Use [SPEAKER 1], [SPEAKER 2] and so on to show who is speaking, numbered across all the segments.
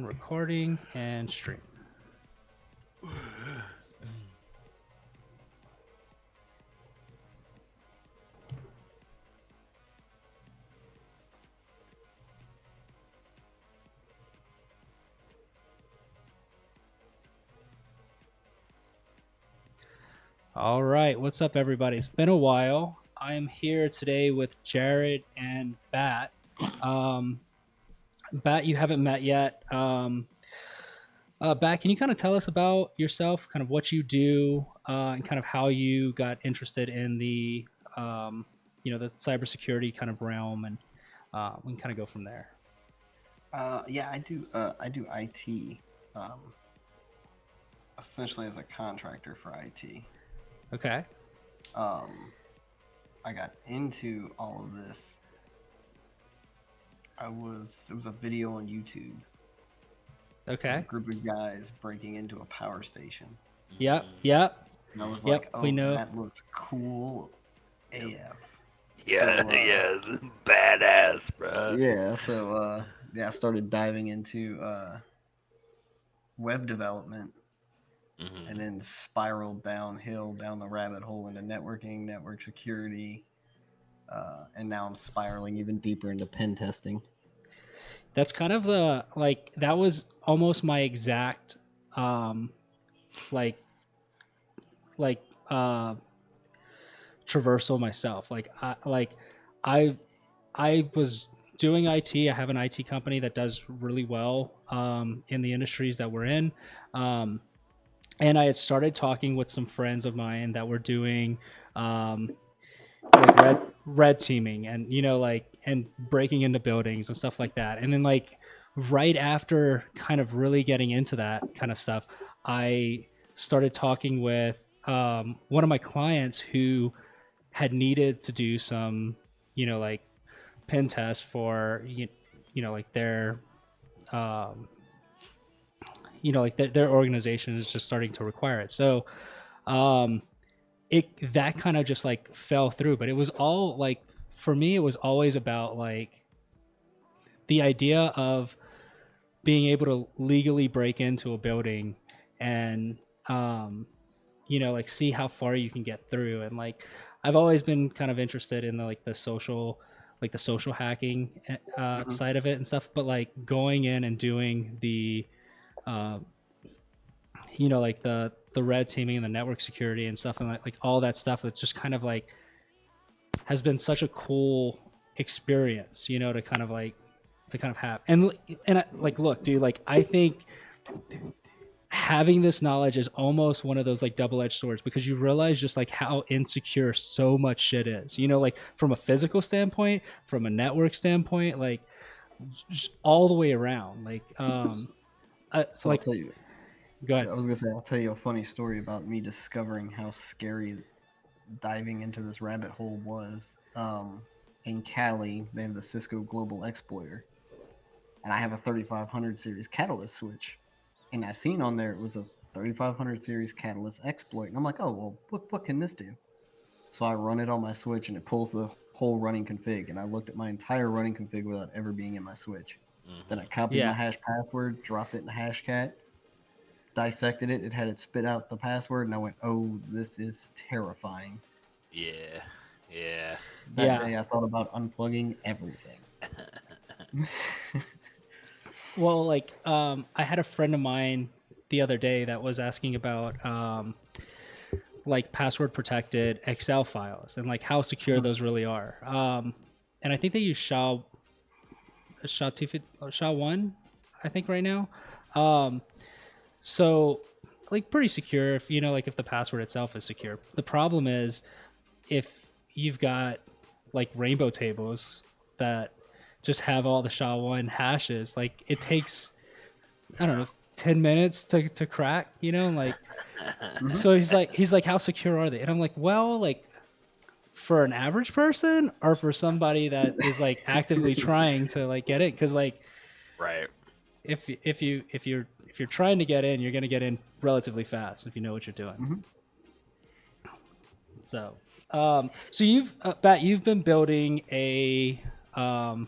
[SPEAKER 1] Recording and stream. All right, what's up, everybody? It's been a while. I am here today with Jared and Bat. Bat, you haven't met yet. Bat, can you kind of tell us about yourself, kind of what you do, and kind of how you got interested in the cybersecurity kind of realm, and we can kind of go from there.
[SPEAKER 2] Yeah, I do. I do IT, essentially as a contractor for IT.
[SPEAKER 1] Okay.
[SPEAKER 2] I got into all of this. It was a video on YouTube.
[SPEAKER 1] Okay.
[SPEAKER 2] A group of guys breaking into a power station.
[SPEAKER 1] Yep.
[SPEAKER 2] And I was like, oh,
[SPEAKER 1] we know.
[SPEAKER 2] that looks cool AF.
[SPEAKER 3] Yeah, badass, bro.
[SPEAKER 2] Yeah, so I started diving into web development, and then spiraled downhill down the rabbit hole into networking, network security, and now I'm spiraling even deeper into pen testing.
[SPEAKER 1] That's kind of that was almost my exact traversal myself. I was doing IT. I have an IT company that does really well in the industries that we're in. And I had started talking with some friends of mine that were doing like red teaming and and breaking into buildings and stuff like that. And then right after kind of really getting into that kind of stuff, I started talking with one of my clients who had needed to do some pen tests for their their organization is just starting to require it. So that kind of just fell through, but it was all for me, it was always about the idea of being able to legally break into a building and see how far you can get through. And I've always been kind of interested in the social hacking side of it and stuff, but going in and doing the the red teaming and the network security and stuff, and like all that stuff, that's just kind of has been such a cool experience, to kind of have. And look, dude, I think having this knowledge is almost one of those double-edged swords, because you realize just how insecure so much shit is, from a physical standpoint, from a network standpoint, just all the way around.
[SPEAKER 2] So I'll tell you.
[SPEAKER 1] Go ahead.
[SPEAKER 2] I was gonna say, I'll tell you a funny story about me discovering how scary diving into this rabbit hole was. In Cali, they have the Cisco Global Exploiter, and I have a 3500 series Catalyst switch, and I seen on there it was a 3500 series Catalyst exploit, and I'm like, oh well, what can this do? So I run it on my switch, and it pulls the whole running config, and I looked at my entire running config without ever being in my switch. Then I copied my hash password, dropped it in the Hashcat, dissected it. It had it spit out the password, and I went, "Oh, this is terrifying."
[SPEAKER 3] Yeah.
[SPEAKER 2] That day, I thought about unplugging everything.
[SPEAKER 1] Well, I had a friend of mine the other day that was asking about password protected Excel files and how secure those really are. And I think they use SHA-1, I think right now. So pretty secure if if the password itself is secure. The problem is if you've got rainbow tables that just have all the SHA-1 hashes, it takes, I don't know, 10 minutes to crack, So he's like, how secure are they? And I'm like, well, for an average person or for somebody that is actively trying to get in, because
[SPEAKER 3] right.
[SPEAKER 1] if you're trying to get in, you're going to get in relatively fast if you know what you're doing. So you've Bat, you've been building a kind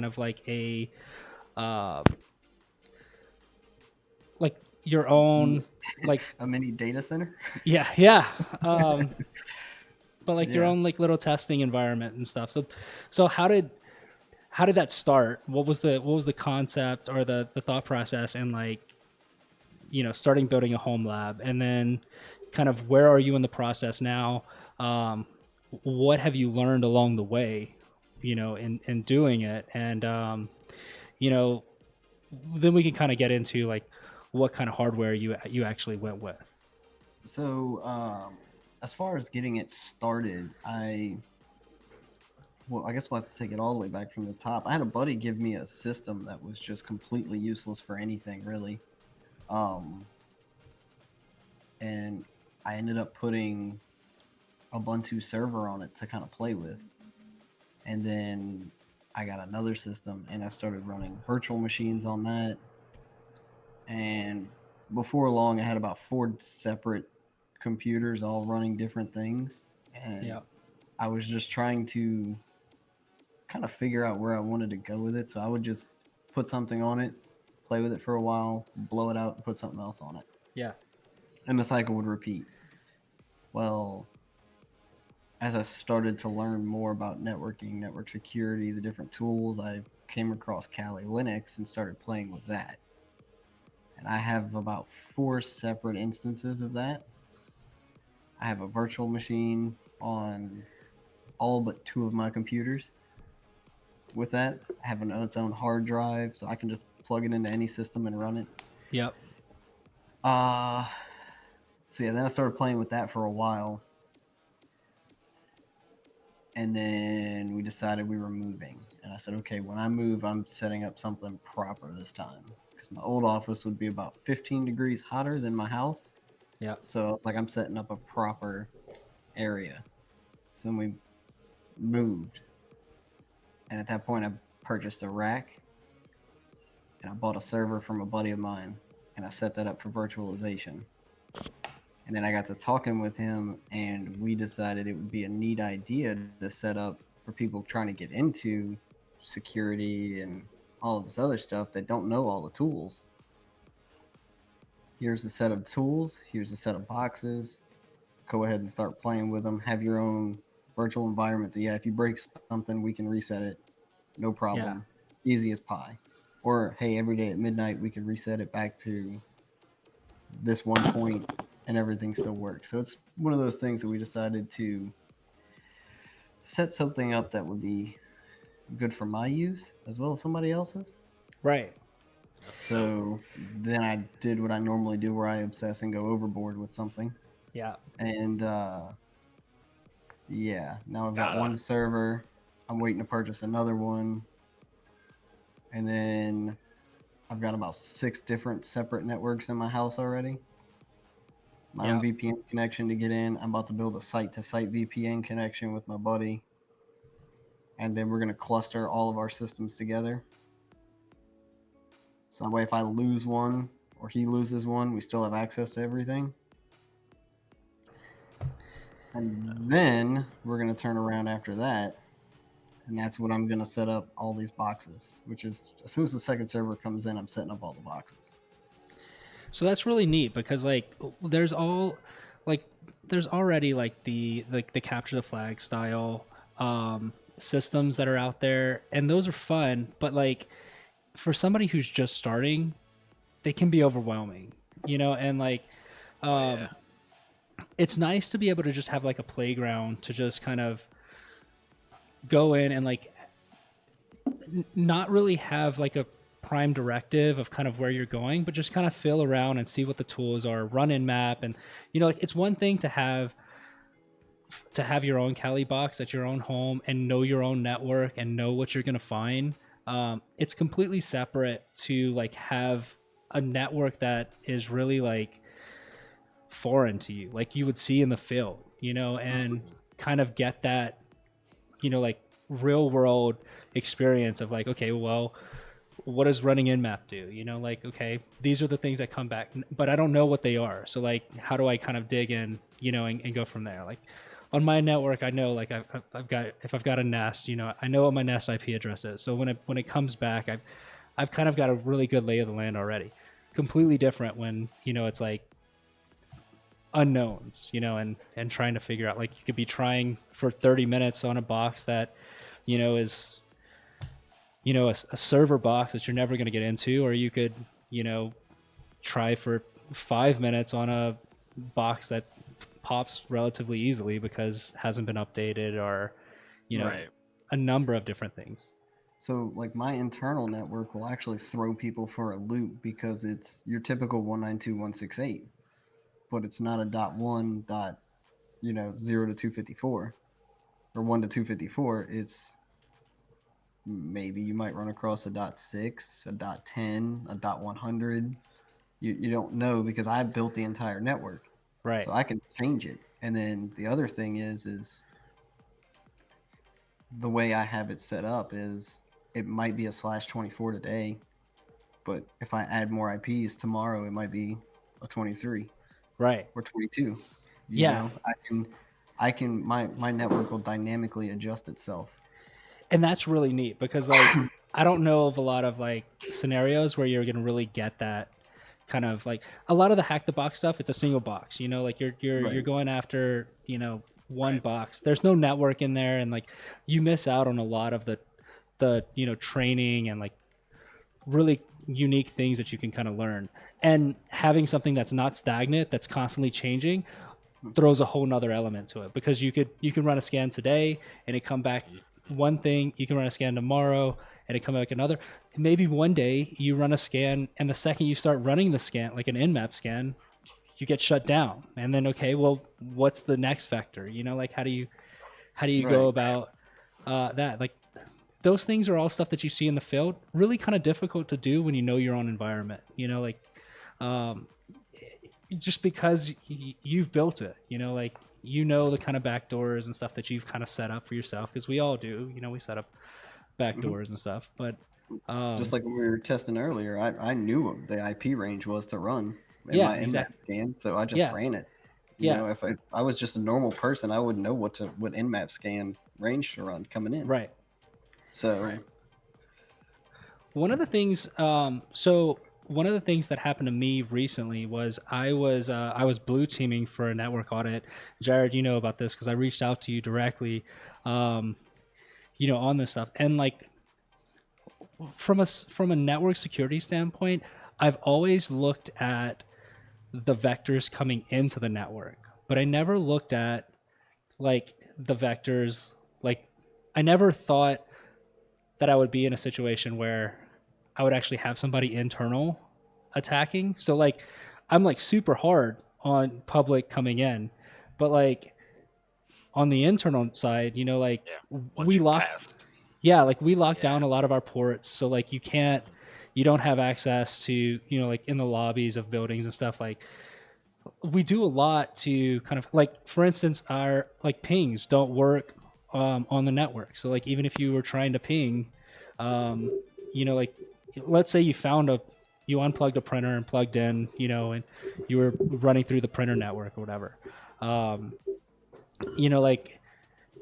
[SPEAKER 1] of a like your own, like,
[SPEAKER 2] A mini data center.
[SPEAKER 1] yeah. But like your
[SPEAKER 2] Yeah.
[SPEAKER 1] own like little testing environment and stuff. So how did that start? What was the concept or the thought process and like, starting building a home lab, and then kind of where are you in the process now? Um, what have you learned along the way, in doing it? And, you know, then we can kind of get into like what kind of hardware you actually went with.
[SPEAKER 2] So, as far as getting it started, I guess we'll have to take it all the way back from the top. I had a buddy give me a system that was just completely useless for anything, really. Um, and I ended up putting a Ubuntu server on it to kind of play with. And then I got another system and I started running virtual machines on that. And before long, I had about 4 separate computers all running different things. And
[SPEAKER 1] Yeah.
[SPEAKER 2] I was just trying to kind of figure out where I wanted to go with it. So I would just put something on it, play with it for a while, blow it out, and put something else on it.
[SPEAKER 1] Yeah.
[SPEAKER 2] And the cycle would repeat. Well, as I started to learn more about networking, network security, the different tools, I came across Kali Linux and started playing with that. And I have about 4 separate instances of that. I have a virtual machine on all but 2 of my computers. With that, I have its own hard drive, so I can just plug it into any system and run it.
[SPEAKER 1] Yep.
[SPEAKER 2] Uh, so yeah, then I started playing with that for a while. And then we decided we were moving. And I said, okay, when I move, I'm setting up something proper this time. Because my old office would be about 15 degrees hotter than my house.
[SPEAKER 1] Yeah.
[SPEAKER 2] So like I'm setting up a proper area. So then we moved. And at that point, I purchased a rack. And I bought a server from a buddy of mine. And I set that up for virtualization. And then I got to talking with him, and we decided it would be a neat idea to set up for people trying to get into security and all of this other stuff that don't know all the tools. Here's a set of tools, here's a set of boxes. Go ahead and start playing with them. Have your own virtual environment that, yeah, if you break something, we can reset it. No problem.
[SPEAKER 1] Yeah.
[SPEAKER 2] Easy as pie. Or, hey, every day at midnight, we can reset it back to this one point and everything still works. So it's one of those things that we decided to set something up that would be good for my use as well as somebody else's.
[SPEAKER 1] Right.
[SPEAKER 2] So then I did what I normally do, where I obsess and go overboard with something.
[SPEAKER 1] Yeah.
[SPEAKER 2] And yeah, now I've got
[SPEAKER 3] Gotta-
[SPEAKER 2] one server. I'm waiting to purchase another one. And then I've got about 6 different separate networks in my house already. My own VPN connection to get in. I'm about to build a site-to-site VPN connection with my buddy. And then we're going to cluster all of our systems together. So that way if I lose one or he loses one, we still have access to everything. And then we're going to turn around after that. And that's what I'm going to set up all these boxes, which is as soon as the second server comes in, I'm setting up all the boxes.
[SPEAKER 1] So that's really neat because like there's already like the capture the flag style systems that are out there, and those are fun, but like for somebody who's just starting, they can be overwhelming, and like
[SPEAKER 3] yeah.
[SPEAKER 1] it's nice to be able to just have like a playground to just kind of go in and like not really have like a prime directive of kind of where you're going, but just kind of feel around and see what the tools are, run in map. And like it's one thing to have your own Kali box at your own home and know your own network and know what you're going to find. It's completely separate to like have a network that is really like foreign to you, like you would see in the field, and kind of get that, like real world experience of like, okay, well, what does running in map do? Like, okay, these are the things that come back, but I don't know what they are. So like, how do I kind of dig in, and go from there? Like on my network, I know like I've got, if I've got a nest, I know what my nest IP address is. So when it comes back, I've kind of got a really good lay of the land already. completely different when, you know, it's like unknowns, you know, and trying to figure out, like, you could be trying for 30 minutes on a box that, you know, is, you know, a server box that you're never going to get into, or you could, you know, try for 5 minutes on a box that pops relatively easily because hasn't been updated, or, you know,
[SPEAKER 3] Right.
[SPEAKER 1] a number of different things.
[SPEAKER 2] So, like, my internal network will actually throw people for a loop because it's your typical 192.168, but it's not a dot one dot, 0 to 254 or 1 to 254. It's maybe you might run across a dot six, a dot 10, a dot 100. You don't know because I built the entire network,
[SPEAKER 1] Right.
[SPEAKER 2] so I can change it. And then the other thing is the way I have it set up is it might be a /24 today, but if I add more IPs tomorrow, it might be a 23
[SPEAKER 1] Right.
[SPEAKER 2] or 22.
[SPEAKER 1] Yeah.
[SPEAKER 2] My network will dynamically adjust itself.
[SPEAKER 1] And that's really neat because, like, I don't know of a lot of like scenarios where you're going to really get that kind of, like, a lot of the hack the box stuff. It's a single box, you know, like you're
[SPEAKER 2] Right.
[SPEAKER 1] going after, you know, one
[SPEAKER 3] Right.
[SPEAKER 1] box. There's no network in there, and like you miss out on a lot of the you know, training and like really unique things that you can kind of learn. And having something that's not stagnant, that's constantly changing, throws a whole nother element to it, because you can run a scan today and it come back one thing, you can run a scan tomorrow and it come back another. Maybe one day you run a scan, and the second you start running the scan, like an nmap scan, you get shut down. And then, okay, well, what's the next vector? You know, like, how do you go
[SPEAKER 2] Right.
[SPEAKER 1] about that? Like, those things are all stuff that you see in the field, really kind of difficult to do when you know your own environment, you know, like, um, just because you've built it, you know, like, you know, the kind of backdoors and stuff that you've kind of set up for yourself, because we all do, you know, we set up backdoors and stuff. But
[SPEAKER 2] Just like when we were testing earlier, I knew what the IP range was to run in
[SPEAKER 1] yeah,
[SPEAKER 2] my nmap
[SPEAKER 1] exactly.
[SPEAKER 2] scan, so I just
[SPEAKER 1] Yeah,
[SPEAKER 2] ran it.
[SPEAKER 1] yeah,
[SPEAKER 2] If I was just a normal person, I wouldn't know what nmap scan range to run coming in.
[SPEAKER 1] right.
[SPEAKER 2] So
[SPEAKER 3] Right.
[SPEAKER 1] One of the things, so one of the things that happened to me recently was I was blue teaming for a network audit. Jared, you know about this because I reached out to you directly, um, you know, on this stuff. And like, from a network security standpoint, I've always looked at the vectors coming into the network, but I never looked at like the vectors. Like, I never thought that I would be in a situation where I would actually have somebody internal attacking. So like, I'm like super hard on public coming in, but like on the internal side, you know, like,
[SPEAKER 3] Yeah. Once
[SPEAKER 1] we
[SPEAKER 3] you
[SPEAKER 1] lock,
[SPEAKER 3] passed.
[SPEAKER 1] yeah, like we lock
[SPEAKER 3] Yeah.
[SPEAKER 1] down a lot of our ports. So like, you don't have access to, you know, like in the lobbies of buildings and stuff. Like, we do a lot to kind of, like, for instance, our like pings don't work on the network. So like, even if you were trying to ping, you know, like, let's say you unplugged a printer and plugged in, you know, and you were running through the printer network or whatever. Um, you know, like,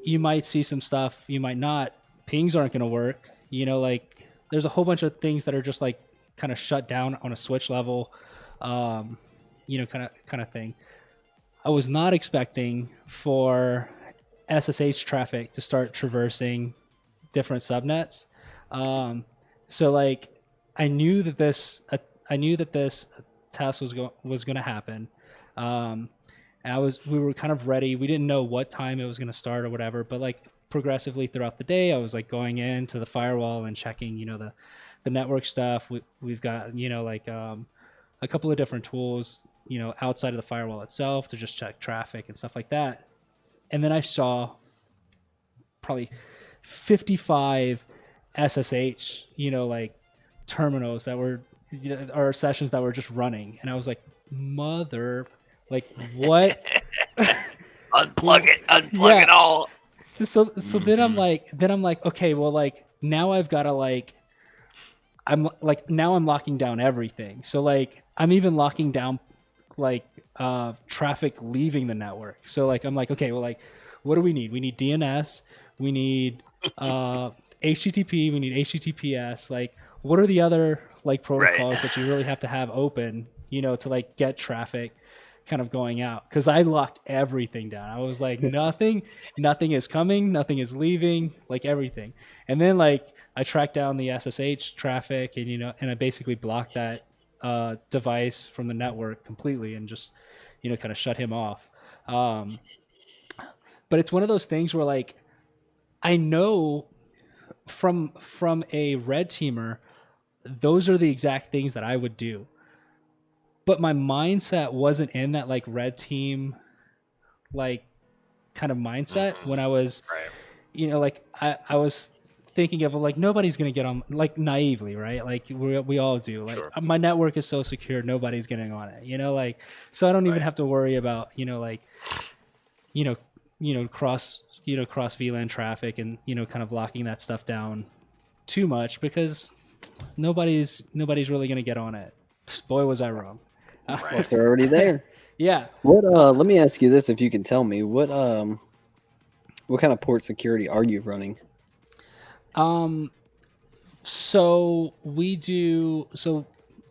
[SPEAKER 1] you might see some stuff, you might not. Pings aren't going to work. You know, like, there's a whole bunch of things that are just like kind of shut down on a switch level, you know, kind of thing. I was not expecting for SSH traffic to start traversing different subnets. So like, I knew that this test was going to happen. And we were kind of ready. We didn't know what time it was going to start or whatever, but like, progressively throughout the day, I was like going into the firewall and checking, you know, the network stuff. We've got, you know, like, a couple of different tools, you know, outside of the firewall itself to just check traffic and stuff like that. And then I saw probably 55 SSH, you know, like, terminals that were, or sessions that were just running. And I was like, mother, like, what?
[SPEAKER 3] Unplug it. Unplug it all.
[SPEAKER 1] So then I'm like, okay, well, like, now I've got to, like, now I'm locking down everything. So like, I'm even locking down like traffic leaving the network. So like, I'm like, okay, well, like, what do we need? We need DNS, we need HTTP, we need HTTPS. Like, what are the other like protocols that you really have to have open, to like get traffic kind of going out. Cause I locked everything down. I was like, nothing is coming, nothing is leaving, like everything. And then like I tracked down the SSH traffic and I basically blocked that device from the network completely and just, kind of shut him off. But it's one of those things where like, I know from a red teamer, those are the exact things that I would do. But my mindset wasn't in that like red team, like kind of mindset when I was, like I was thinking of like, nobody's going to get on, like naively, right? Like we all do. Like my network is so secure, nobody's getting on it, like, so I don't even have to worry about, like, cross VLAN traffic and, kind of locking that stuff down too much because nobody's really going to get on it. Boy, was I wrong.
[SPEAKER 4] Plus, they're already there.
[SPEAKER 1] Yeah.
[SPEAKER 4] What? Let me ask you this: if you can tell me what kind of port security are you running?
[SPEAKER 1] So we do. So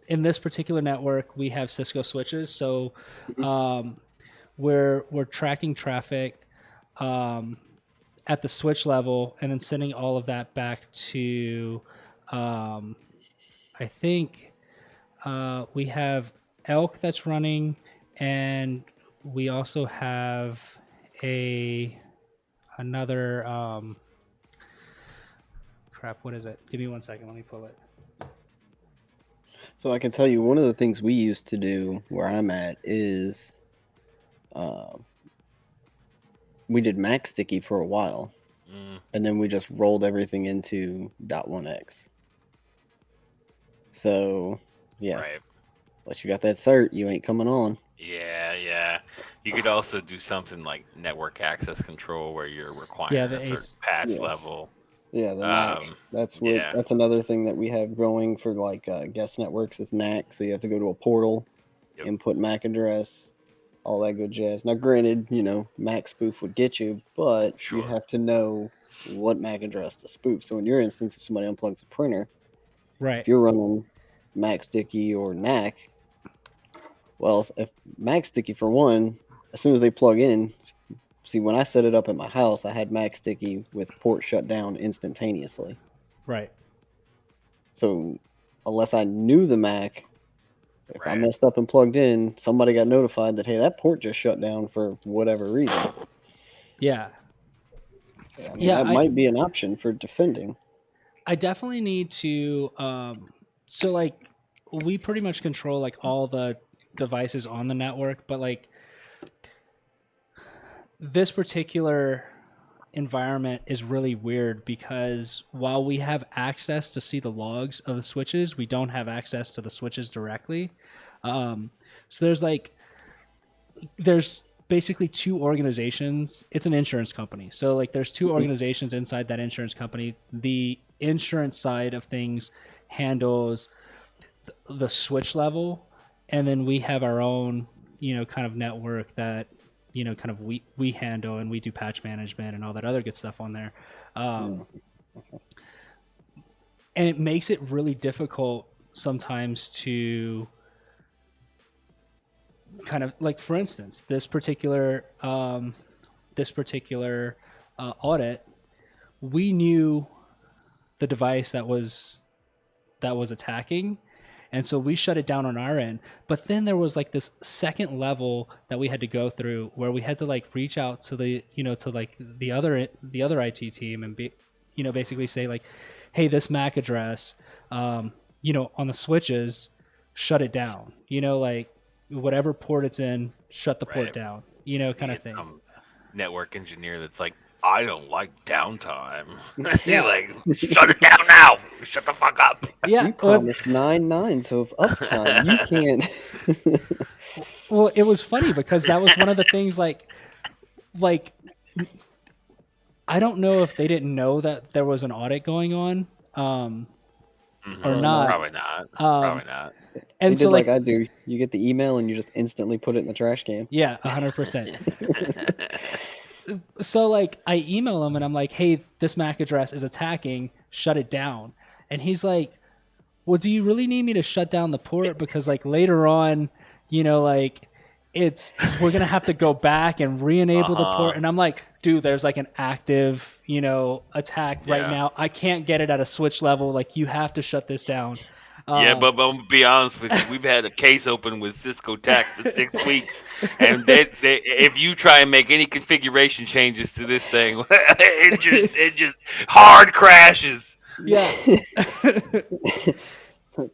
[SPEAKER 1] in this particular network, we have Cisco switches. So, we're tracking traffic, at the switch level, and then sending all of that back to, I think, we have Elk that's running, and we also have another crap. What is it? Give me 1 second. Let me pull it.
[SPEAKER 4] So I can tell you one of the things we used to do where I'm at is, we did Mac Sticky for a while, and then we just rolled everything into .1x. So yeah. Unless you got that cert, you ain't coming on.
[SPEAKER 3] Yeah. You could also do something like network access control where you're requiring a certain patch level.
[SPEAKER 4] Yeah, the NAC. That's another thing that we have growing for like guest networks is NAC. So you have to go to a portal, input MAC address, all that good jazz. Now, granted, MAC spoof would get you, but you have to know what MAC address to spoof. So in your instance, if somebody unplugs a printer, if you're running Mac Sticky or NAC, well, if Mac Sticky for one, as soon as they plug in, see, when I set it up at my house, I had Mac Sticky with port shut down instantaneously.
[SPEAKER 1] Right.
[SPEAKER 4] So unless I knew the Mac, if I messed up and plugged in, somebody got notified that, hey, that port just shut down for whatever reason.
[SPEAKER 1] Yeah.
[SPEAKER 4] That might be an option for defending.
[SPEAKER 1] I definitely need to, so like we pretty much control like all the devices on the network, but like this particular environment is really weird because while we have access to see the logs of the switches, we don't have access to the switches directly. So there's basically two organizations. It's an insurance company. So like there's two organizations inside that insurance company. The insurance side of things handles the switch level, and then we have our own, kind of network that, kind of we handle, and we do patch management and all that other good stuff on there. And it makes it really difficult sometimes to kind of like, for instance, this particular audit, we knew the device that was attacking, and so we shut it down on our end. But then there was like this second level that we had to go through where we had to like reach out to the, to like the other IT team and basically say like, hey, this MAC address, on the switches, shut it down, like whatever port it's in, shut the port down, kind of thing.
[SPEAKER 3] Network engineer that's like, I don't like downtime. You're like, shut it down now. Shut the fuck up.
[SPEAKER 1] Yeah.
[SPEAKER 4] You promised 9 nines of uptime. You can't.
[SPEAKER 1] Well, it was funny because that was one of the things like I don't know if they didn't know that there was an audit going on, or not.
[SPEAKER 3] Probably not. Probably not.
[SPEAKER 4] And so like I do, you get the email and you just instantly put it in the trash can.
[SPEAKER 1] Yeah, 100%. So like I email him and I'm like, hey, this MAC address is attacking, shut it down. And he's like, well, do you really need me to shut down the port? Because like later on, like we're going to have to go back and re-enable the port. And I'm like, dude, there's like an active, attack right
[SPEAKER 3] Yeah.
[SPEAKER 1] now. I can't get it at a switch level. Like you have to shut this down.
[SPEAKER 3] Yeah, but I'm gonna be honest with you. We've had a case open with Cisco TAC for 6 weeks, and if you try and make any configuration changes to this thing, it just hard crashes.
[SPEAKER 1] Yeah.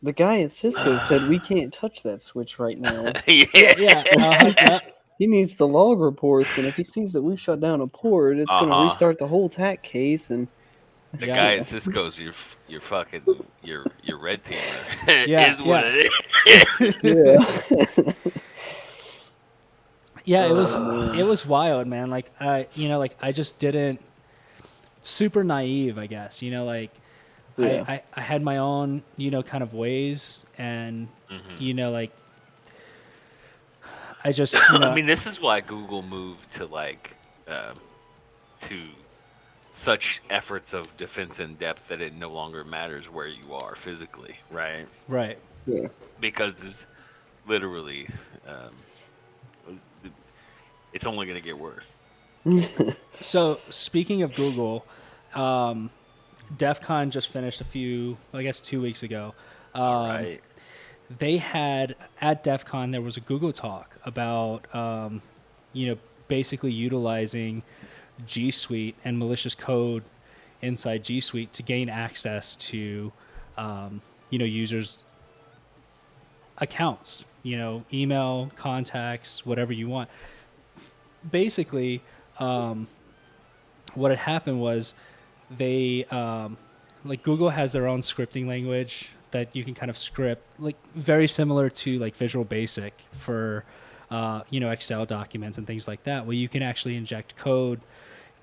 [SPEAKER 4] The guy at Cisco said we can't touch that switch right now.
[SPEAKER 1] Yeah. Yeah.
[SPEAKER 4] He needs the log reports, and if he sees that we shut down a port, it's going to restart the whole TAC case. And
[SPEAKER 3] the guy at Cisco's your fucking your red teamer. Is what it is.
[SPEAKER 4] Yeah.
[SPEAKER 1] Yeah, it was wild, man. Like I just didn't, super naive, I guess. I had my own, kind of ways, and like I just,
[SPEAKER 3] I mean, this is why Google moved to to such efforts of defense in depth that it no longer matters where you are physically, right?
[SPEAKER 1] Right.
[SPEAKER 4] Yeah.
[SPEAKER 3] Because it's literally, it's only going to get worse.
[SPEAKER 1] So speaking of Google, DEF CON just finished 2 weeks ago.
[SPEAKER 3] Right.
[SPEAKER 1] They had at DEF CON, there was a Google talk about, basically utilizing G Suite and malicious code inside G Suite to gain access to, users' accounts, email, contacts, whatever you want. Basically, what had happened was they, like Google has their own scripting language that you can kind of script, like very similar to like Visual Basic for, Excel documents and things like that, where you can actually inject code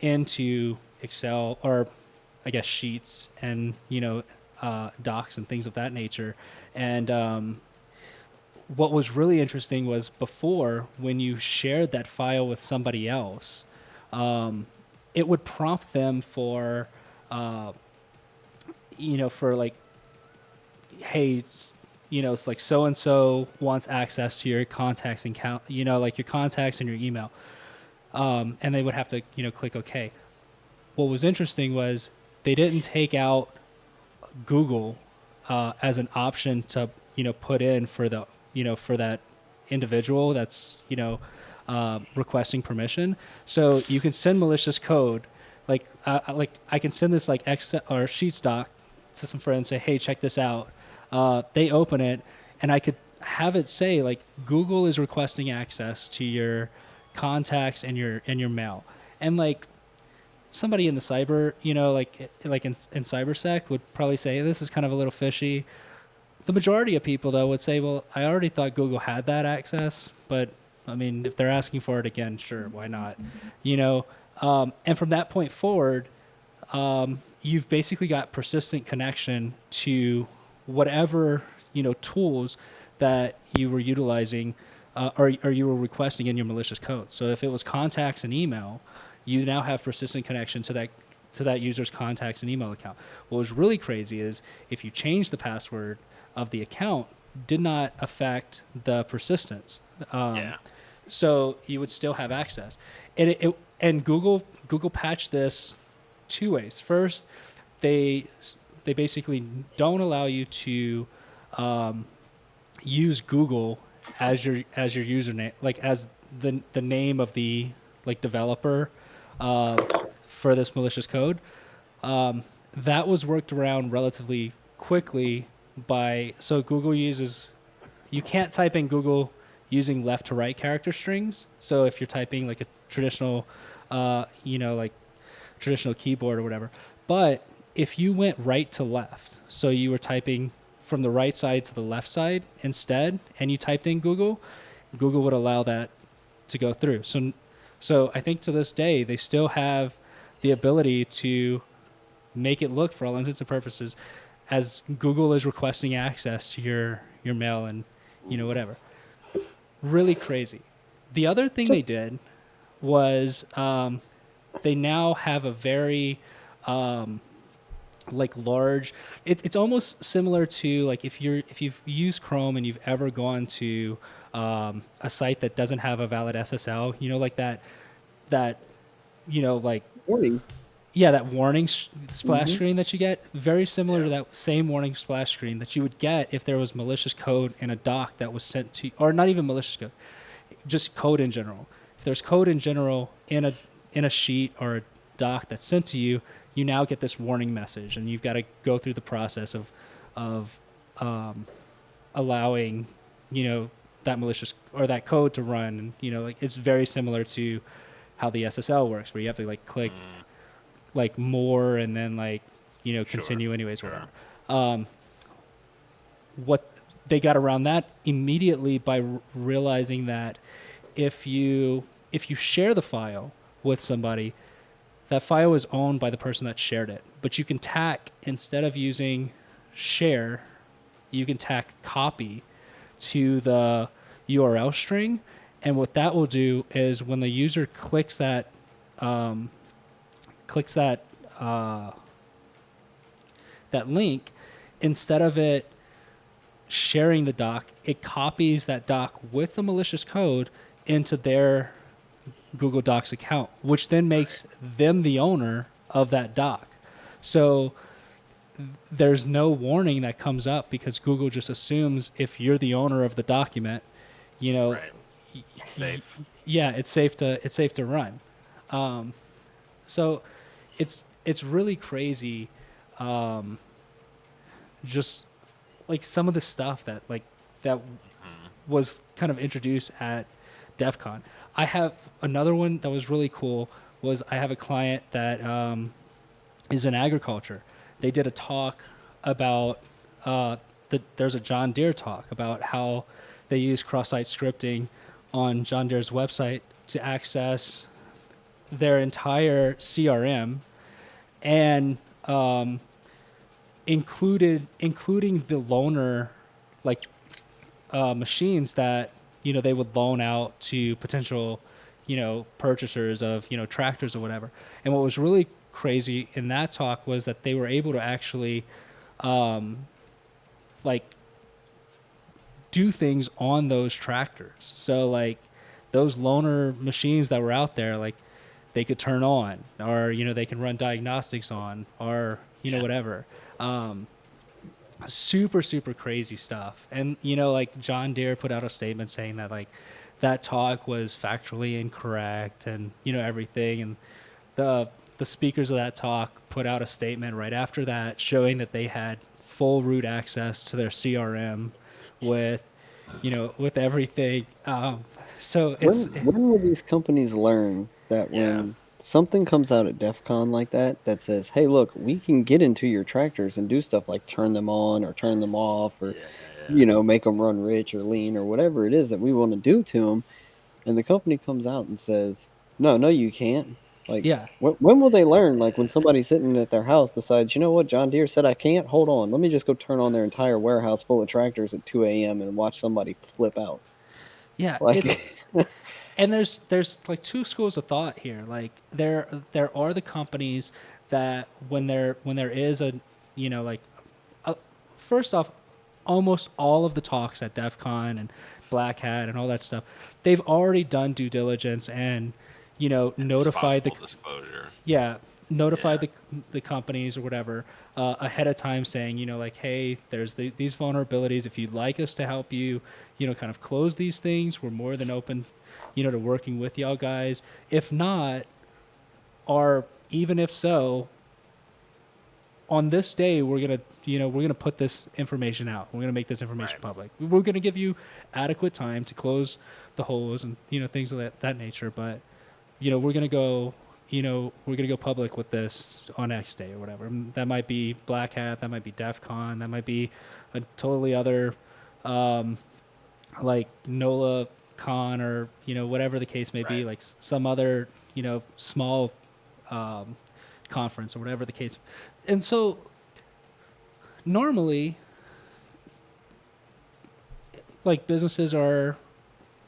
[SPEAKER 1] into Excel, or I guess sheets and, docs and things of that nature. And what was really interesting was before, when you shared that file with somebody else, it would prompt them for, for like, hey, it's like so-and-so wants access to your contacts and count, like your contacts and your email. And they would have to, click OK. What was interesting was they didn't take out Google as an option to, put in for the, for that individual that's, requesting permission. So you can send malicious code. Like I can send this like Excel or Sheets doc to some friends, say, hey, check this out. They open it, and I could have it say like Google is requesting access to your contacts and your mail, and like somebody in the cyber, like in cybersec would probably say this is kind of a little fishy. The majority of people though would say, well, I already thought Google had that access, but I mean, if they're asking for it again, sure, why not? And from that point forward, you've basically got persistent connection to whatever, tools that you were utilizing or you were requesting in your malicious code. So if it was contacts and email, you now have persistent connection to that user's contacts and email account. What was really crazy is if you change the password of the account, did not affect the persistence. So you would still have access. And Google patched this 2 ways. First, they basically don't allow you to use Google as your username, like as the name of the like developer for this malicious code. That was worked around relatively quickly so Google you can't type in Google using left to right character strings. So if you're typing like a traditional, like traditional keyboard or whatever, but if you went right to left, so you were typing from the right side to the left side instead, and you typed in Google would allow that to go through. So I think to this day, they still have the ability to make it look, for all intents and purposes, as Google is requesting access to your mail and, whatever. Really crazy. The other thing they did was they now have a very like large. It's almost similar to like if you've used Chrome and you've ever gone to a site that doesn't have a valid SSL, like that like
[SPEAKER 4] Warning.
[SPEAKER 1] yeah, that warning splash
[SPEAKER 4] Mm-hmm.
[SPEAKER 1] screen that you get, very similar to that same warning splash screen that you would get if there was malicious code in a doc that was sent to, or not even malicious code, just code in general. If there's code in general in a sheet or a doc that's sent to you, you now get this warning message, and you've got to go through the process of allowing, that malicious or that code to run. And, like it's very similar to how the SSL works, where you have to like click like more and then like continue anyways, whatever. What they got around that immediately by realizing that if you share the file with somebody, that file is owned by the person that shared it, but you can tack, instead of using share, you can tack copy to the URL string. And what that will do is when the user clicks that that link, instead of it sharing the doc, it copies that doc with the malicious code into their Google Docs account, which then makes them the owner of that doc. So there's no warning that comes up because Google just assumes if you're the owner of the document,
[SPEAKER 3] Safe.
[SPEAKER 1] yeah, it's safe to run. So it's really crazy. Just like some of the stuff that was kind of introduced at DEF CON. I have another one that was really cool. Was I have a client that is in agriculture. They did a talk about there's a John Deere talk about how they use cross-site scripting on John Deere's website to access their entire CRM, and including the loaner machines that they would loan out to potential purchasers of tractors or whatever. And what was really crazy in that talk was that they were able to actually do things on those tractors. So like those loaner machines that were out there, like they could turn on, or they can run diagnostics on, or whatever. Super crazy stuff. And like John Deere put out a statement saying that like that talk was factually incorrect and everything. And the speakers of that talk put out a statement right after that showing that they had full root access to their CRM with with everything. So it's
[SPEAKER 4] when will these companies learn that when something comes out at DEF CON like that says, hey, look, we can get into your tractors and do stuff like turn them on or turn them off, or make them run rich or lean or whatever it is that we want to do to them, and the company comes out and says, no, you can't. Like, when will they learn? Like when somebody sitting at their house decides, you know what, John Deere said I can't, hold on, let me just go turn on their entire warehouse full of tractors at 2 a.m. and watch somebody flip out.
[SPEAKER 1] Yeah,
[SPEAKER 4] like,
[SPEAKER 1] and there's like two schools of thought here. Like there are the companies that when there is a first off, almost all of the talks at DEF CON and Black Hat and all that stuff, they've already done due diligence and notified the
[SPEAKER 3] disclosure.
[SPEAKER 1] Notified the companies or whatever ahead of time, saying like, hey, there's these vulnerabilities. If you'd like us to help you kind of close these things, we're more than open to working with y'all guys. If not, or even if so, on this day we're gonna put this information out. We're gonna make this information public. We're gonna give you adequate time to close the holes and things of that nature. But we're gonna go public with this on X day or whatever. That might be Black Hat, that might be DEF CON, that might be a totally other like NOLA Con, or whatever the case may be, like some other small conference or whatever the case. And so normally like businesses are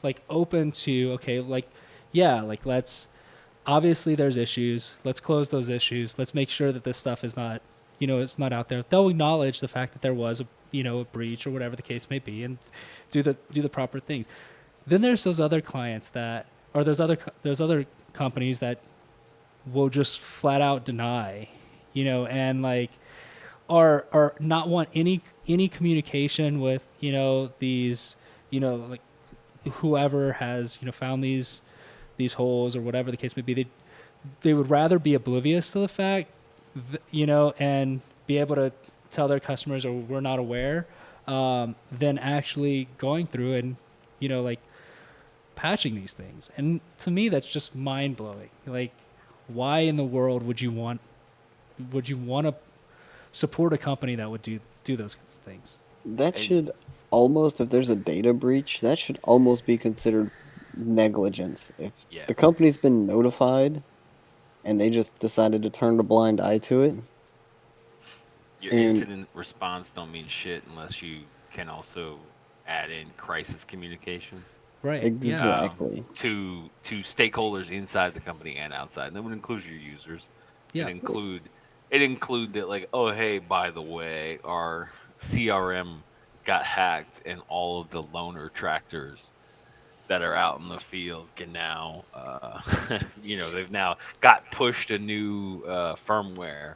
[SPEAKER 1] like open to, okay, like let's, obviously there's issues, let's close those issues, let's make sure that this stuff is not it's not out there, they'll acknowledge the fact that there was a breach or whatever the case may be, and do the proper things. Then there's those other clients that, or those other companies that will just flat out deny, and like are not want any communication with these, like whoever has found these holes or whatever the case may be. They would rather be oblivious to the fact, and be able to tell their customers, or we're not aware, than actually going through and like patching these things. And to me, that's just mind blowing. Like, why in the world would you want to support a company that would do those things?
[SPEAKER 4] That should almost, if there's a data breach, that should almost be considered negligence. If the company's been notified and they just decided to turn a blind eye to it.
[SPEAKER 3] Your incident response don't mean shit unless you can also add in crisis communications.
[SPEAKER 1] Right.
[SPEAKER 4] Exactly.
[SPEAKER 3] To stakeholders inside the company and outside. That would include your users.
[SPEAKER 1] Yeah.
[SPEAKER 3] It include that, like, oh hey, by the way, our CRM got hacked and all of the loaner tractors that are out in the field can now they've now got pushed a new firmware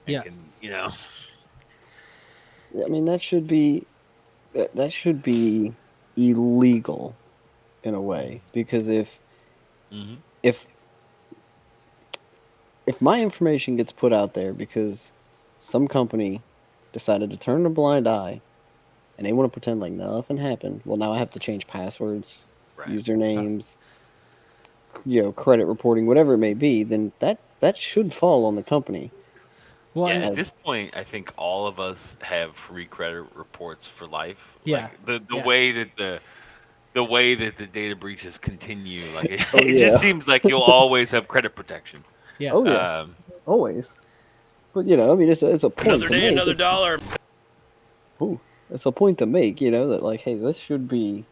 [SPEAKER 3] and can
[SPEAKER 4] I mean, that should be illegal in a way, because if my information gets put out there because some company decided to turn a blind eye and they want to pretend like nothing happened, well, now I have to change passwords, usernames, credit reporting, whatever it may be, then that should fall on the company.
[SPEAKER 3] Well, at this point, I think all of us have free credit reports for life.
[SPEAKER 1] Yeah.
[SPEAKER 3] Like the way that the data breaches continue, like it just seems like you'll always have credit protection.
[SPEAKER 1] Yeah.
[SPEAKER 4] Oh yeah. Always. But I mean, it's a point.
[SPEAKER 3] Another day, another dollar.
[SPEAKER 4] Ooh, it's a point to make. That, like, hey, this should be.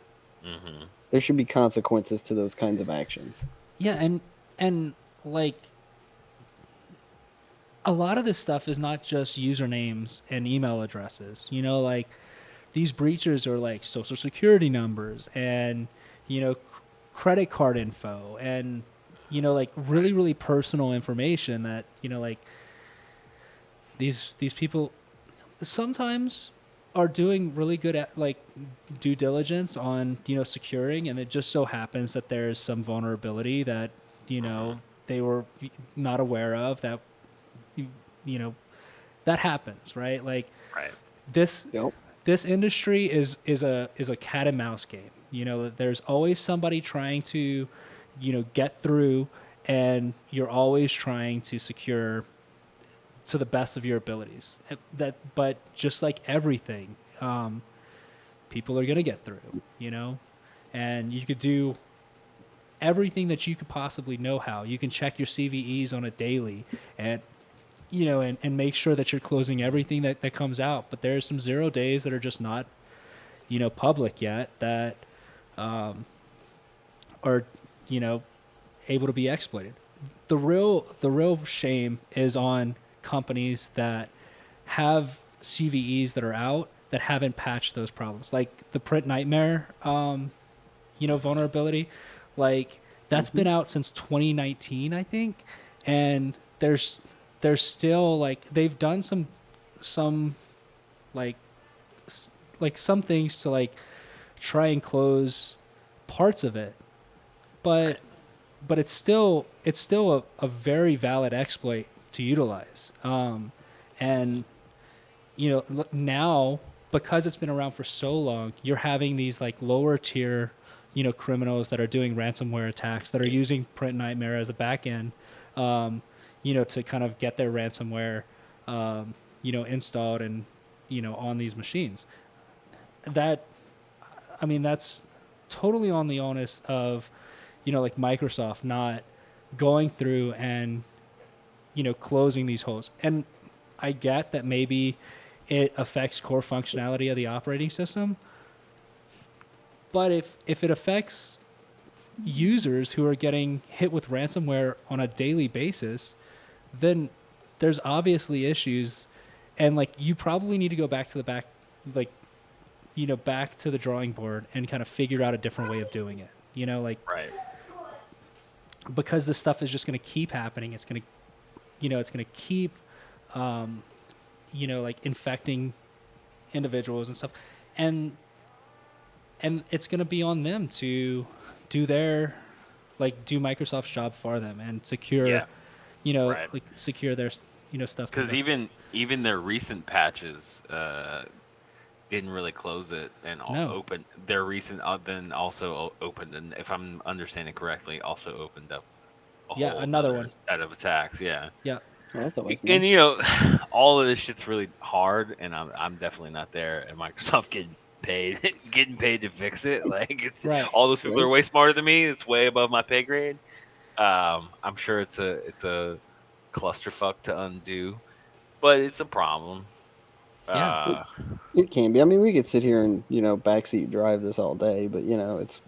[SPEAKER 4] There should be consequences to those kinds of actions.
[SPEAKER 1] Yeah, and like, a lot of this stuff is not just usernames and email addresses. Like, these breaches are like social security numbers and credit card info and like really, really personal information that like these people sometimes are doing really good at, like, due diligence on securing, and it just so happens that there's some vulnerability that they were not aware of, that that happens, right? Like, this industry is a cat and mouse game. There's always somebody trying to get through, and you're always trying to secure to the best of your abilities. But just like everything, people are gonna get through, and you could do everything that you could possibly know how. You can check your CVEs on a daily, and and make sure that you're closing everything that comes out. But there's some 0 days that are just not public yet, that are able to be exploited. The real shame is on companies that have CVEs that are out that haven't patched those problems, like the Print Nightmare vulnerability. Like, that's been out since 2019, I think, and there's still, like, they've done some like some things to, like, try and close parts of it, but it's still a very valid exploit to utilize. And now, because it's been around for so long, you're having these, like, lower tier criminals that are doing ransomware attacks, that are using Print Nightmare as a backend, to kind of get their ransomware installed and on these machines. That, I mean, that's totally on the onus of like Microsoft not going through and closing these holes. And I get that maybe it affects core functionality of the operating system, but if it affects users who are getting hit with ransomware on a daily basis, then there's obviously issues and like you probably need to go back to the back, like back to the drawing board and kind of figure out a different way of doing it. Like
[SPEAKER 3] Right.
[SPEAKER 1] because this stuff is just going to keep happening. It's going to it's going to keep like infecting individuals and stuff, and it's going to be on them to do do Microsoft's job for them and secure
[SPEAKER 3] Right.
[SPEAKER 1] like secure their stuff.
[SPEAKER 3] Because even their recent patches didn't really close it and
[SPEAKER 1] No.
[SPEAKER 3] open their recent then also opened, and if I'm understanding correctly, also opened up a
[SPEAKER 1] Yeah,
[SPEAKER 3] whole
[SPEAKER 1] another
[SPEAKER 3] other
[SPEAKER 1] one.
[SPEAKER 3] set of attacks. Yeah.
[SPEAKER 1] Yeah.
[SPEAKER 4] Oh, that's always
[SPEAKER 3] And
[SPEAKER 4] nice.
[SPEAKER 3] all of this shit's really hard, and I'm definitely not there. And Microsoft getting paid to fix it. Like it's
[SPEAKER 1] Right.
[SPEAKER 3] all those people
[SPEAKER 4] Right.
[SPEAKER 3] are way smarter than me. It's way above my pay grade. I'm sure it's a clusterfuck to undo, but it's a problem.
[SPEAKER 1] Yeah.
[SPEAKER 4] It can be. I mean, we could sit here and backseat drive this all day, but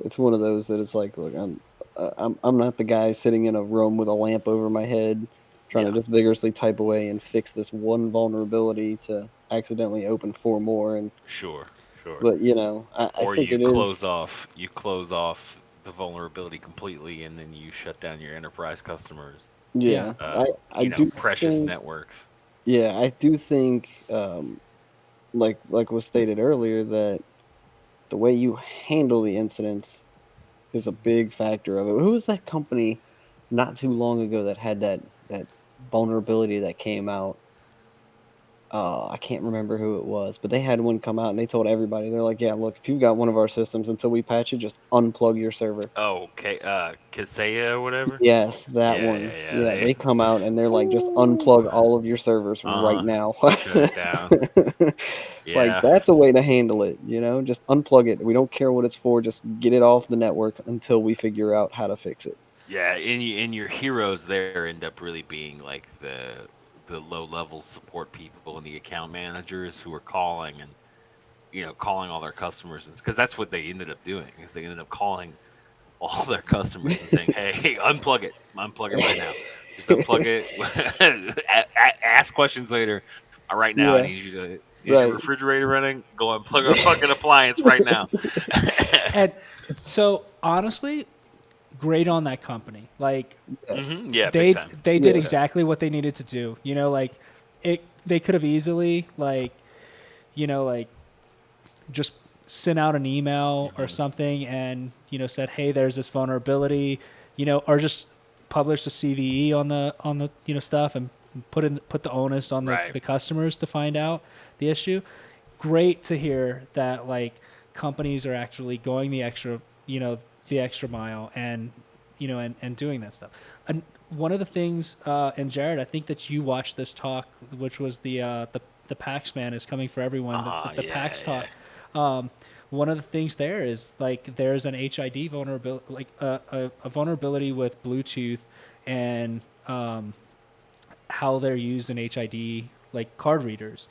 [SPEAKER 4] it's one of those that it's like, look, I'm not the guy sitting in a room with a lamp over my head, trying to
[SPEAKER 3] Yeah.
[SPEAKER 4] just vigorously type away and fix this one vulnerability to accidentally open four more. And
[SPEAKER 3] Sure.
[SPEAKER 4] but I
[SPEAKER 3] Or
[SPEAKER 4] think it is.
[SPEAKER 3] you close off the vulnerability completely, and then you shut down your enterprise customers.
[SPEAKER 1] Yeah.
[SPEAKER 4] Yeah, I do
[SPEAKER 3] Precious
[SPEAKER 4] think.
[SPEAKER 3] networks.
[SPEAKER 4] Yeah, I do think. Like was stated earlier, that the way you handle the incidents is a big factor of it. Who was that company not too long ago that had that vulnerability that came out? I can't remember who it was, but they had one come out and they told everybody, they're like, "Yeah, look, if you've got one of our systems, until we patch it, just unplug your server."
[SPEAKER 3] Oh, okay. Kaseya or whatever.
[SPEAKER 4] Yes, that
[SPEAKER 3] Yeah,
[SPEAKER 4] one.
[SPEAKER 3] yeah, yeah.
[SPEAKER 4] Yeah,
[SPEAKER 3] They
[SPEAKER 4] they come out and they're like, "Just unplug
[SPEAKER 3] Ooh.
[SPEAKER 4] all of your servers right
[SPEAKER 3] Uh-huh.
[SPEAKER 4] now."
[SPEAKER 3] Shut it down.
[SPEAKER 4] Like,
[SPEAKER 3] Yeah.
[SPEAKER 4] that's a way to handle it, just unplug it. We don't care what it's for, just get it off the network until we figure out how to fix it.
[SPEAKER 3] Yeah, and your heroes there end up really being like the low level support people and the account managers who are calling and calling all their customers, because that's what they ended up doing, is they ended up calling all their customers and saying, "Hey, unplug it right now. Just unplug it. Ask questions later. Right now, I
[SPEAKER 4] Yeah,
[SPEAKER 3] need you to. Is your
[SPEAKER 4] right.
[SPEAKER 3] refrigerator running? Go unplug our fucking appliance right now."
[SPEAKER 1] And so honestly, great on that company. Like
[SPEAKER 4] Yes.
[SPEAKER 3] Yeah, big
[SPEAKER 1] they
[SPEAKER 3] time.
[SPEAKER 1] they did
[SPEAKER 4] Yeah.
[SPEAKER 1] exactly what they needed to do. Like they could have easily like just sent out an email or something and said, hey, there's this vulnerability, or just published a CVE on the stuff and put the onus on
[SPEAKER 3] Right.
[SPEAKER 1] the customers to find out the issue. Great to hear that like companies are actually going the extra mile and and doing that stuff. And one of the things, and Jared, I think that you watched this talk, which was the PAX man is coming for everyone. The
[SPEAKER 3] Yeah,
[SPEAKER 1] PAX talk.
[SPEAKER 3] yeah.
[SPEAKER 1] One of the things there is like there's an HID vulnerability, like a vulnerability with Bluetooth and how they're used in HID like card readers.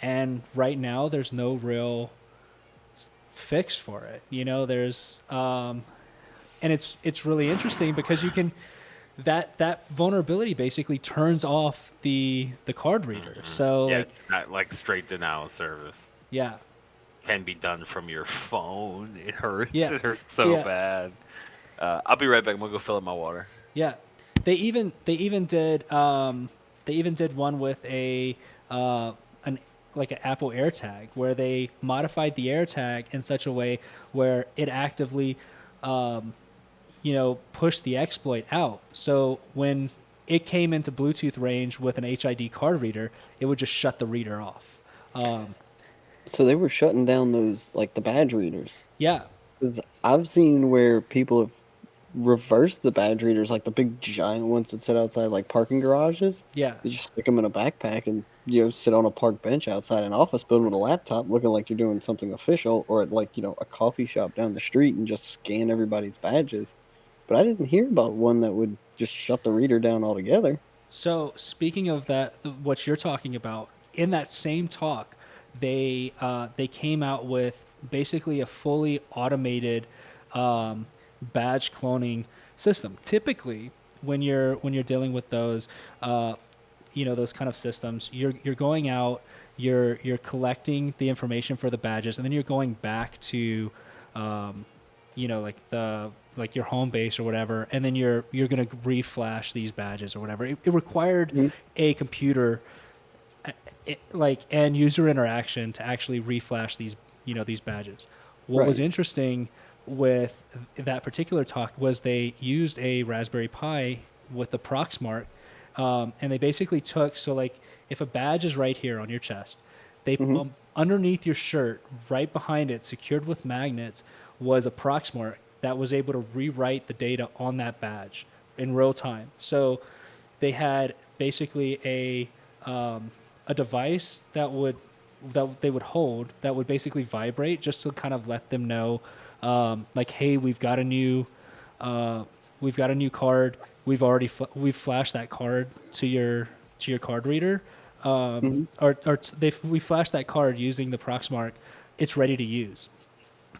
[SPEAKER 1] And right now there's no real fix for it. There's and it's really interesting because you can that vulnerability basically turns off the card reader. So
[SPEAKER 3] Yeah,
[SPEAKER 1] like
[SPEAKER 3] it's not like straight denial of service.
[SPEAKER 1] yeah.
[SPEAKER 3] Can be done from your phone. It hurts.
[SPEAKER 1] Yeah.
[SPEAKER 3] It hurts so
[SPEAKER 1] Yeah.
[SPEAKER 3] bad. I'll be right back. I'm gonna go fill up my water.
[SPEAKER 1] Yeah. They even did one with an like an Apple AirTag where they modified the AirTag in such a way where it actively push the exploit out. So when it came into Bluetooth range with an HID card reader, it would just shut the reader off.
[SPEAKER 4] So they were shutting down those, like, the badge readers.
[SPEAKER 1] Yeah,
[SPEAKER 4] 'Cause I've seen where people have reversed the badge readers, like the big giant ones that sit outside, like, parking garages.
[SPEAKER 1] yeah.
[SPEAKER 4] You just stick them in a backpack and, sit on a park bench outside an office building with a laptop looking like you're doing something official, or at, like, a coffee shop down the street and just scan everybody's badges. But I didn't hear about one that would just shut the reader down altogether.
[SPEAKER 1] So speaking of that, what you're talking about, in that same talk, they came out with basically a fully automated badge cloning system. Typically, when you're dealing with those, those kind of systems, you're going out, you're collecting the information for the badges, and then you're going back to, like your home base or whatever, and then you're gonna reflash these badges or whatever. It required a computer, and user interaction to actually reflash these badges. What was interesting with that particular talk was they used a Raspberry Pi with the Proxmark, and they basically took, so like if a badge is right here on your chest, they underneath your shirt, right behind it, secured with magnets, was a Proxmark that was able to rewrite the data on that badge in real time. So they had basically a device that they would hold that would basically vibrate just to kind of let them know, like, hey, we've got a new card. We've flashed that card to your card reader, we flashed that card using the Proxmark. It's ready to use.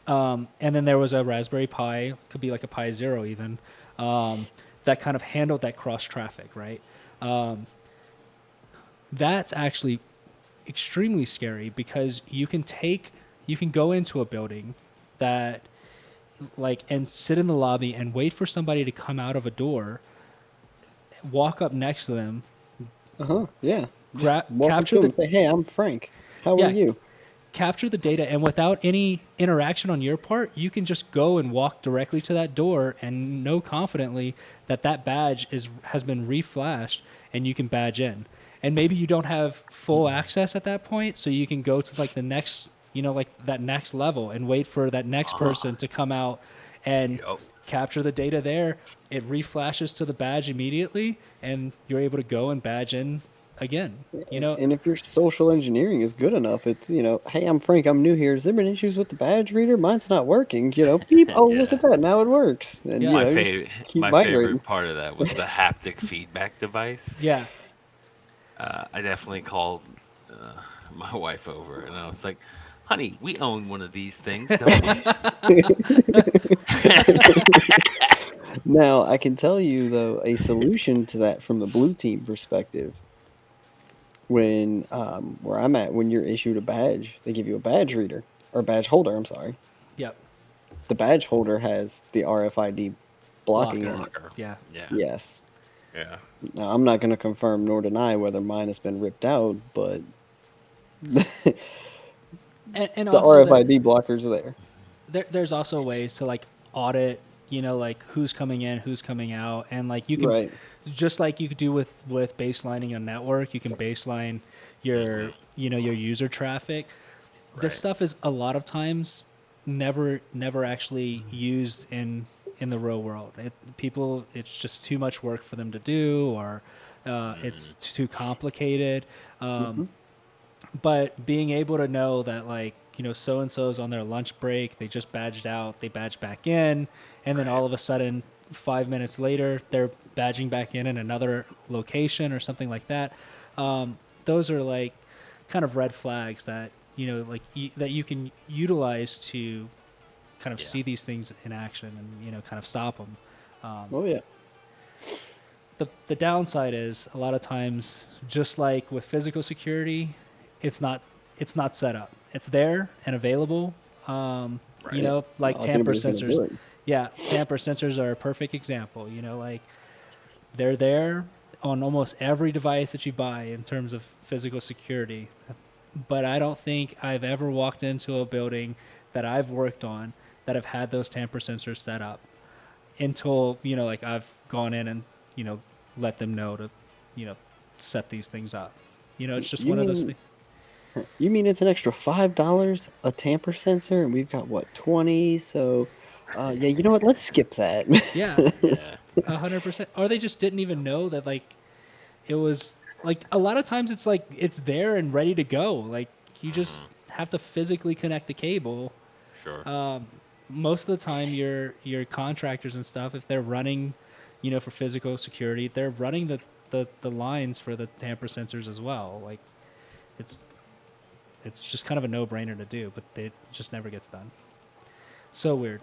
[SPEAKER 1] And then there was a Raspberry Pi, could be like a Pi Zero even, that kind of handled that cross traffic, right? That's actually extremely scary because you can go into a building that and sit in the lobby and wait for somebody to come out of a door, walk up next to them.
[SPEAKER 4] Yeah.
[SPEAKER 1] Capture
[SPEAKER 4] and say, "Hey, I'm Frank. How are you?"
[SPEAKER 1] Capture the data, and without any interaction on your part, you can just go and walk directly to that door and know confidently that badge has been reflashed, and you can badge in. And maybe you don't have full access at that point, so you can go to like the next, that next level and wait for that next person to come out and capture the data there. It reflashes to the badge immediately, and you're able to go and badge in again.
[SPEAKER 4] And if your social engineering is good enough, it's, "Hey, I'm Frank, I'm new here. Has there been issues with the badge reader? Mine's not working." Beep. Oh, look at that. Now it works. And,
[SPEAKER 3] my
[SPEAKER 4] my
[SPEAKER 3] favorite part of that was the haptic feedback device.
[SPEAKER 1] Yeah.
[SPEAKER 3] I definitely called my wife over, and I was like, "Honey, we own one of these things, don't we?"
[SPEAKER 4] Now, I can tell you, though, a solution to that from the blue team perspective. When where I'm at, when you're issued a badge, they give you a badge reader or badge holder. I'm sorry.
[SPEAKER 1] Yep.
[SPEAKER 4] The badge holder has the RFID blocking in it.
[SPEAKER 1] Yeah.
[SPEAKER 4] Yes.
[SPEAKER 3] Yeah.
[SPEAKER 4] Now, I'm not going to confirm nor deny whether mine has been ripped out, but
[SPEAKER 1] and
[SPEAKER 4] the
[SPEAKER 1] also
[SPEAKER 4] RFID blockers are there.
[SPEAKER 1] There's also ways to like audit, who's coming in, who's coming out, and like you can, just like you could do with baselining a network, you can baseline your your user traffic. This stuff is a lot of times never actually used in the real world. It's just too much work for them to do, or it's too complicated. But being able to know that, like, so and so's on their lunch break, they just badged out, they badged back in, and then all of a sudden 5 minutes later they're badging back in another location or something like that. Those are like kind of red flags that that you can utilize to kind of see these things in action and kind of stop them. The downside is a lot of times, just like with physical security, it's not set up. It's there and available. Like tamper sensors. Yeah, tamper sensors are a perfect example. Like they're there on almost every device that you buy in terms of physical security. But I don't think I've ever walked into a building that I've worked on that have had those tamper sensors set up until, like I've gone in and, let them know to, set these things up. It's just one of those things.
[SPEAKER 4] You mean it's an extra $5 a tamper sensor, and we've got what, 20? So, yeah, you know what? Let's skip that.
[SPEAKER 1] Yeah, 100%. Or they just didn't even know that, like, it was like a lot of times it's like it's there and ready to go. Like you just have to physically connect the cable.
[SPEAKER 3] Sure.
[SPEAKER 1] Most of the time, your contractors and stuff, if they're running, for physical security, they're running the lines for the tamper sensors as well. Like it's just kind of a no-brainer to do, but it just never gets done. So weird.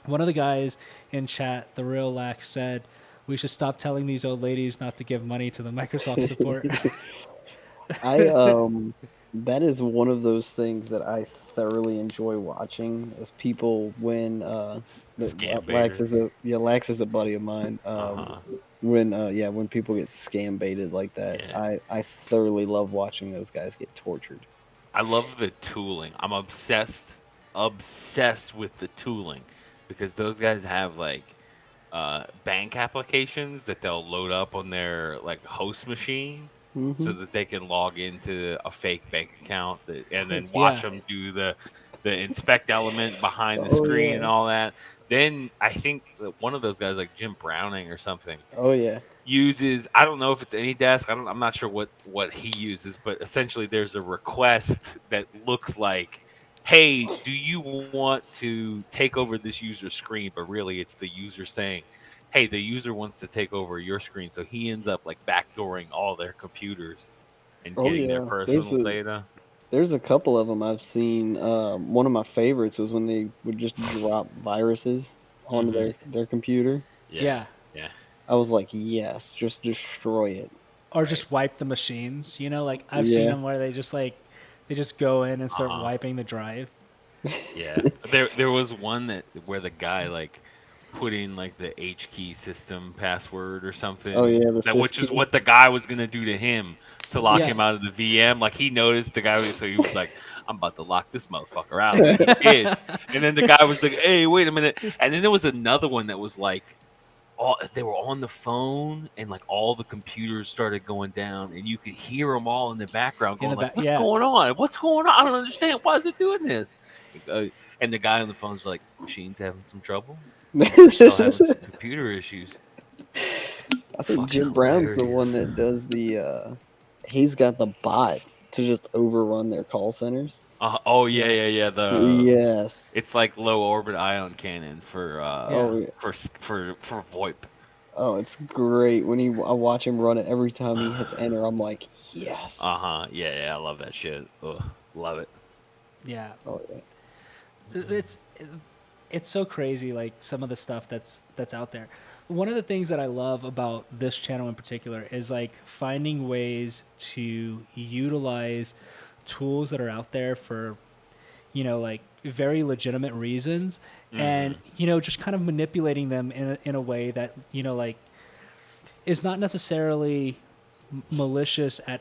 [SPEAKER 1] One of the guys in chat, the real Lax, said, we should stop telling these old ladies not to give money to the Microsoft support.
[SPEAKER 4] I that is one of those things that I thoroughly enjoy watching as people when
[SPEAKER 3] Scam
[SPEAKER 4] Lax
[SPEAKER 3] baiters.
[SPEAKER 4] is Lax is a buddy of mine.
[SPEAKER 3] Uh-huh.
[SPEAKER 4] When people get scam baited like that,
[SPEAKER 3] Yeah.
[SPEAKER 4] I thoroughly love watching those guys get tortured.
[SPEAKER 3] I love the tooling. I'm obsessed with the tooling because those guys have like bank applications that they'll load up on their like host machine so
[SPEAKER 4] Hmm.
[SPEAKER 3] that they can log into a fake bank account and then watch
[SPEAKER 1] Yeah.
[SPEAKER 3] them do the inspect element behind the
[SPEAKER 4] Oh
[SPEAKER 3] screen and
[SPEAKER 4] yeah.
[SPEAKER 3] all that. Then I think that one of those guys, like Jim Browning or something,
[SPEAKER 4] Oh yeah.
[SPEAKER 3] uses, I don't know if it's AnyDesk. I'm not sure what he uses, but essentially there's a request that looks like, hey, do you want to take over this user's screen? But really it's the user saying, hey, the user wants to take over your screen. So he ends up like backdooring all their computers and
[SPEAKER 4] Oh
[SPEAKER 3] getting their
[SPEAKER 4] yeah.
[SPEAKER 3] personal data.
[SPEAKER 4] There's a couple of them I've seen. One of my favorites was when they would just drop viruses onto
[SPEAKER 3] Hmm.
[SPEAKER 4] their computer.
[SPEAKER 3] Yeah.
[SPEAKER 1] Yeah.
[SPEAKER 3] Yeah.
[SPEAKER 4] I was like, yes, just destroy it.
[SPEAKER 1] Or
[SPEAKER 3] Right.
[SPEAKER 1] just wipe the machines. Like I've seen
[SPEAKER 4] Yeah.
[SPEAKER 1] them where they just go in and start
[SPEAKER 3] Uh-huh.
[SPEAKER 1] wiping the drive.
[SPEAKER 3] Yeah, there was one that where the guy like put in like the H key system password or
[SPEAKER 4] Oh
[SPEAKER 3] something
[SPEAKER 4] yeah, the
[SPEAKER 3] that which is
[SPEAKER 4] syskey.
[SPEAKER 3] what the guy was gonna do to him to lock
[SPEAKER 1] Yeah.
[SPEAKER 3] him out of the VM. Like he noticed the guy, so he was like, "I'm about to lock this motherfucker out." So he did, and then the guy was like, "Hey, wait a minute!" And then there was another one that was like all they were on the phone and like all the computers started going down and you could hear them all in the background
[SPEAKER 1] In
[SPEAKER 3] going
[SPEAKER 1] the
[SPEAKER 3] like,
[SPEAKER 1] back.
[SPEAKER 3] what's
[SPEAKER 1] Yeah.
[SPEAKER 3] going on, what's going on, I don't understand, why is it doing this? And the guy on the phone's like, machine's having some trouble, we're still having some computer issues.
[SPEAKER 4] I think
[SPEAKER 3] Fucking
[SPEAKER 4] Jim Brown's the one
[SPEAKER 3] hilarious.
[SPEAKER 4] that does he's got the bot to just overrun their call centers.
[SPEAKER 3] Oh yeah,
[SPEAKER 1] Yeah.
[SPEAKER 3] yeah, yeah, the
[SPEAKER 4] Yes.
[SPEAKER 3] it's like low orbit ion cannon for
[SPEAKER 1] Yeah.
[SPEAKER 4] Oh yeah.
[SPEAKER 3] for VoIP.
[SPEAKER 4] Oh, it's great when I watch him run it. Every time he hits enter, I'm like, yes.
[SPEAKER 3] Uh-huh, yeah, yeah, I love that shit. Ugh, love it.
[SPEAKER 1] Yeah.
[SPEAKER 4] Oh yeah.
[SPEAKER 1] It's it's so crazy, like some of the stuff that's out there. One of the things that I love about this channel in particular is like finding ways to utilize tools that are out there for like very legitimate reasons, and
[SPEAKER 3] Hmm.
[SPEAKER 1] just kind of manipulating them in a way that like is not necessarily malicious at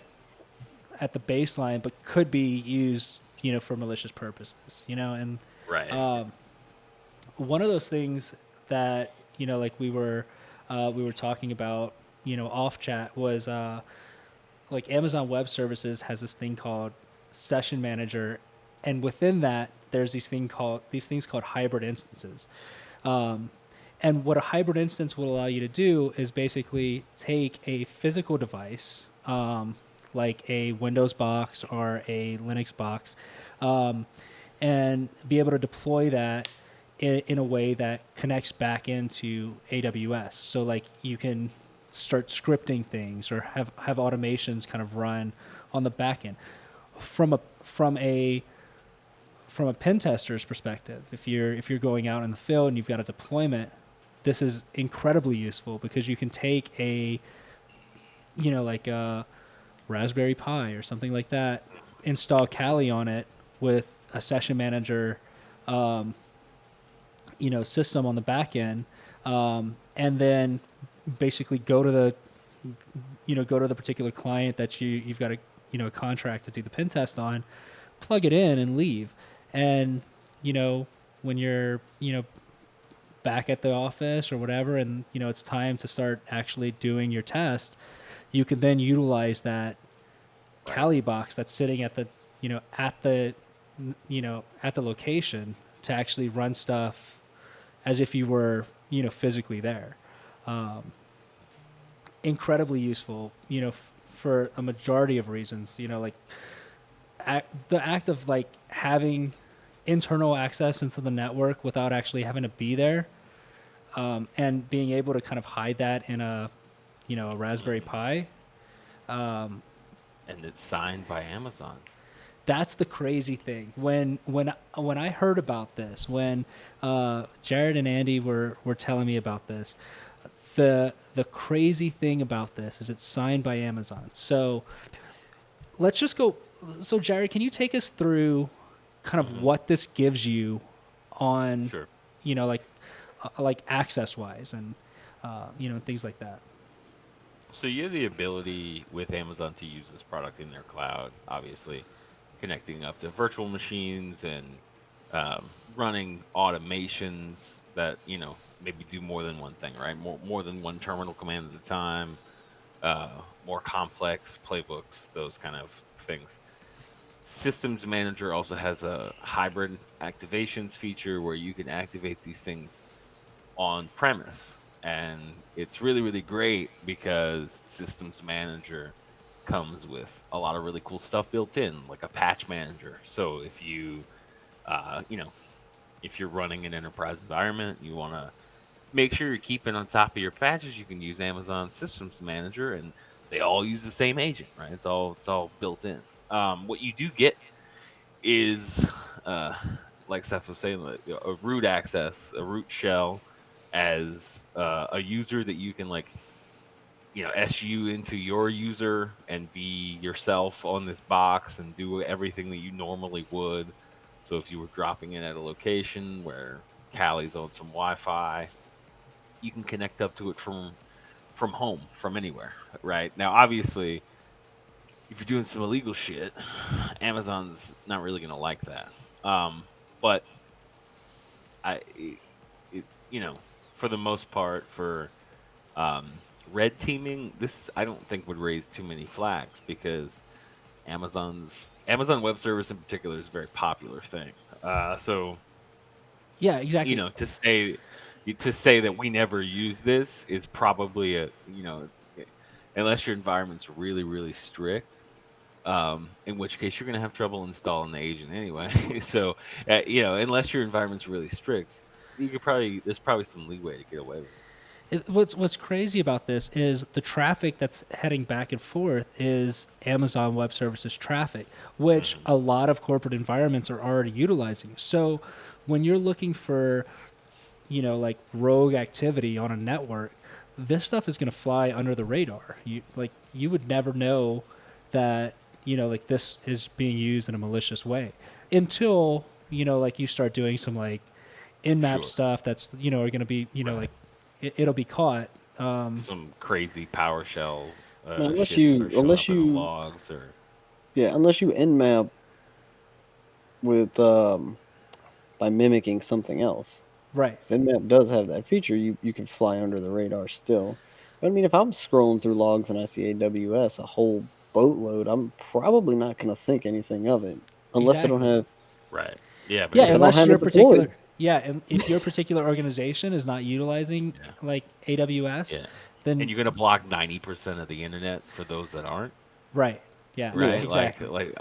[SPEAKER 1] the baseline, but could be used for malicious purposes. And
[SPEAKER 3] Right.
[SPEAKER 1] one of those things that like we were talking about off chat was like Amazon Web Services has this thing called Session Manager, and within that there's these things called hybrid instances. And what a hybrid instance will allow you to do is basically take a physical device, like a Windows box or a Linux box, and be able to deploy that in a way that connects back into AWS. So like you can start scripting things or have automations kind of run on the back end from a pen tester's perspective. If you're going out in the field and you've got a deployment, this is incredibly useful because you can take a like a Raspberry Pi or something like that, install Kali on it with a session manager system on the back end, and then basically go to the particular client that you've got a contract to do the pen test on, plug it in and leave. And when you're back at the office or whatever, and it's time to start actually doing your test, you can then utilize that Kali box that's sitting at the at the location to actually run stuff as if you were physically there. Incredibly useful for a majority of reasons. Like the act of like having internal access into the network without actually having to be there, and being able to kind of hide that in a a Raspberry Pi.
[SPEAKER 3] And it's signed by Amazon.
[SPEAKER 1] That's the crazy thing. When I heard about this, when Jared and Andy were telling me about this, the crazy thing about this is it's signed by Amazon. So let's just go. So Jerry, can you take us through kind of what this gives you on,
[SPEAKER 3] Sure.
[SPEAKER 1] like access wise and things like that.
[SPEAKER 3] So you have the ability with Amazon to use this product in their cloud, obviously, connecting up to virtual machines and running automations that maybe do more than one thing, right? More than one terminal command at a time, more complex playbooks, those kind of things. Systems Manager also has a hybrid activations feature where you can activate these things on premise. And it's really, really great because Systems Manager comes with a lot of really cool stuff built in, like a patch manager. So if you're running an enterprise environment, you want to make sure you're keeping on top of your patches, you can use Amazon Systems Manager, and they all use the same agent, right? It's all built in. What you do get is, uh, like Seth was saying, like, a root access, a root shell, as a user that you can SU into your user and be yourself on this box and do everything that you normally would. So if you were dropping in at a location where Callie's on some Wi-Fi, you can connect up to it from home, from anywhere, right? Now, obviously, if you're doing some illegal shit, Amazon's not really gonna like that. But I, it, for the most part, for um, red teaming, this I don't think would raise too many flags because Amazon Web Service in particular is a very popular thing. So
[SPEAKER 1] Yeah, exactly.
[SPEAKER 3] To say that we never use this is probably unless your environment's really, really strict, in which case you're going to have trouble installing the agent anyway. So unless your environment's really strict, there's probably some leeway to get away with it.
[SPEAKER 1] What's crazy about this is the traffic that's heading back and forth is Amazon Web Services traffic, which a lot of corporate environments are already utilizing. So when you're looking for, like rogue activity on a network, this stuff is going to fly under the radar. You would never know that, like this is being used in a malicious way until, like you start doing some like in-map
[SPEAKER 3] Sure.
[SPEAKER 1] stuff that's, are going to be, like it'll be caught.
[SPEAKER 3] Some crazy PowerShell
[SPEAKER 4] unless
[SPEAKER 3] shits
[SPEAKER 4] you
[SPEAKER 3] are showing
[SPEAKER 4] unless
[SPEAKER 3] up in the
[SPEAKER 4] you
[SPEAKER 3] logs or
[SPEAKER 4] unless you nmap with by mimicking something else.
[SPEAKER 1] Right.
[SPEAKER 4] 'Cause nmap does have that feature. You can fly under the radar still. But I mean, if I'm scrolling through logs and I see AWS a whole boatload, I'm probably not going to think anything of it unless I don't
[SPEAKER 1] Exactly.
[SPEAKER 4] have
[SPEAKER 3] right. Yeah, but
[SPEAKER 1] Yeah,
[SPEAKER 4] I don't
[SPEAKER 1] unless
[SPEAKER 4] have
[SPEAKER 1] your
[SPEAKER 4] it deployed.
[SPEAKER 1] and if your particular organization is not utilizing like AWS,
[SPEAKER 3] yeah.
[SPEAKER 1] then
[SPEAKER 3] And you're gonna block 90% of the internet for those that aren't,
[SPEAKER 1] right. Yeah,
[SPEAKER 3] right?
[SPEAKER 1] exactly.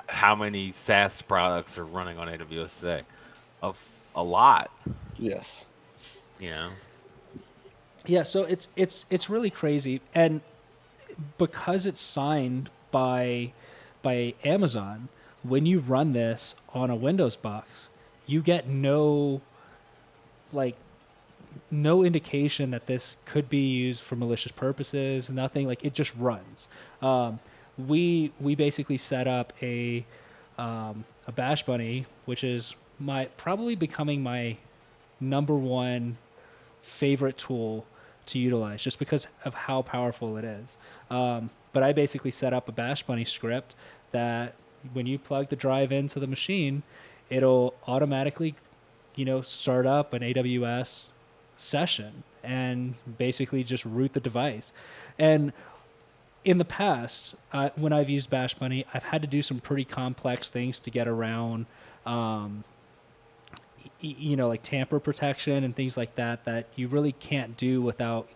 [SPEAKER 3] How many SaaS products are running on AWS today? Of a lot,
[SPEAKER 4] Yes.
[SPEAKER 3] you know.
[SPEAKER 1] Yeah, so it's really crazy, and because it's signed by Amazon, when you run this on a Windows box, you get like no indication that this could be used for malicious purposes. Nothing, like it just runs. We basically set up a Bash Bunny, which is probably becoming my number one favorite tool to utilize, just because of how powerful it is. But I basically set up a Bash Bunny script that when you plug the drive into the machine, it'll automatically, start up an AWS session and basically just root the device. And in the past, when I've used Bash Bunny, I've had to do some pretty complex things to get around, like tamper protection and things like that you really can't do without,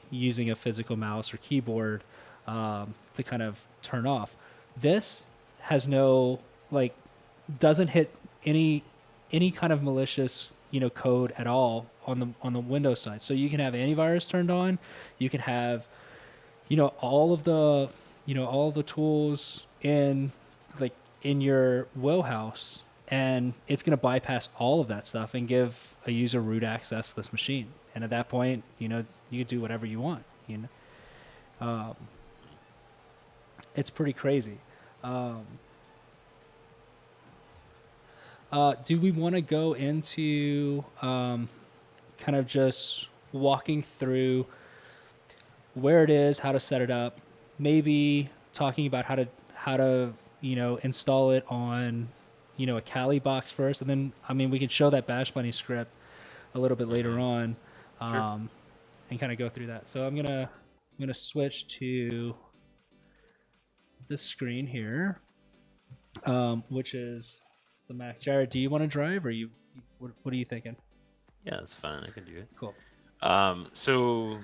[SPEAKER 1] using a physical mouse or keyboard to kind of turn off. This has doesn't hit any kind of malicious code at all on the Windows side. So you can have antivirus turned on, you can have all of the tools in your wheelhouse, and it's going to bypass all of that stuff and give a user root access to this machine. And at that point, you can do whatever you want. It's pretty crazy. Do we want to go into kind of just walking through where it is, how to set it up, maybe talking about how to install it on a Kali box first, and then we can show that Bash Bunny script a little bit later on, and kind of go through that. So I'm gonna switch to this screen here, which is the Mac. Jared, do you want to drive, or what are you thinking?
[SPEAKER 3] Yeah, that's fine. I can do it.
[SPEAKER 1] Cool.
[SPEAKER 3] So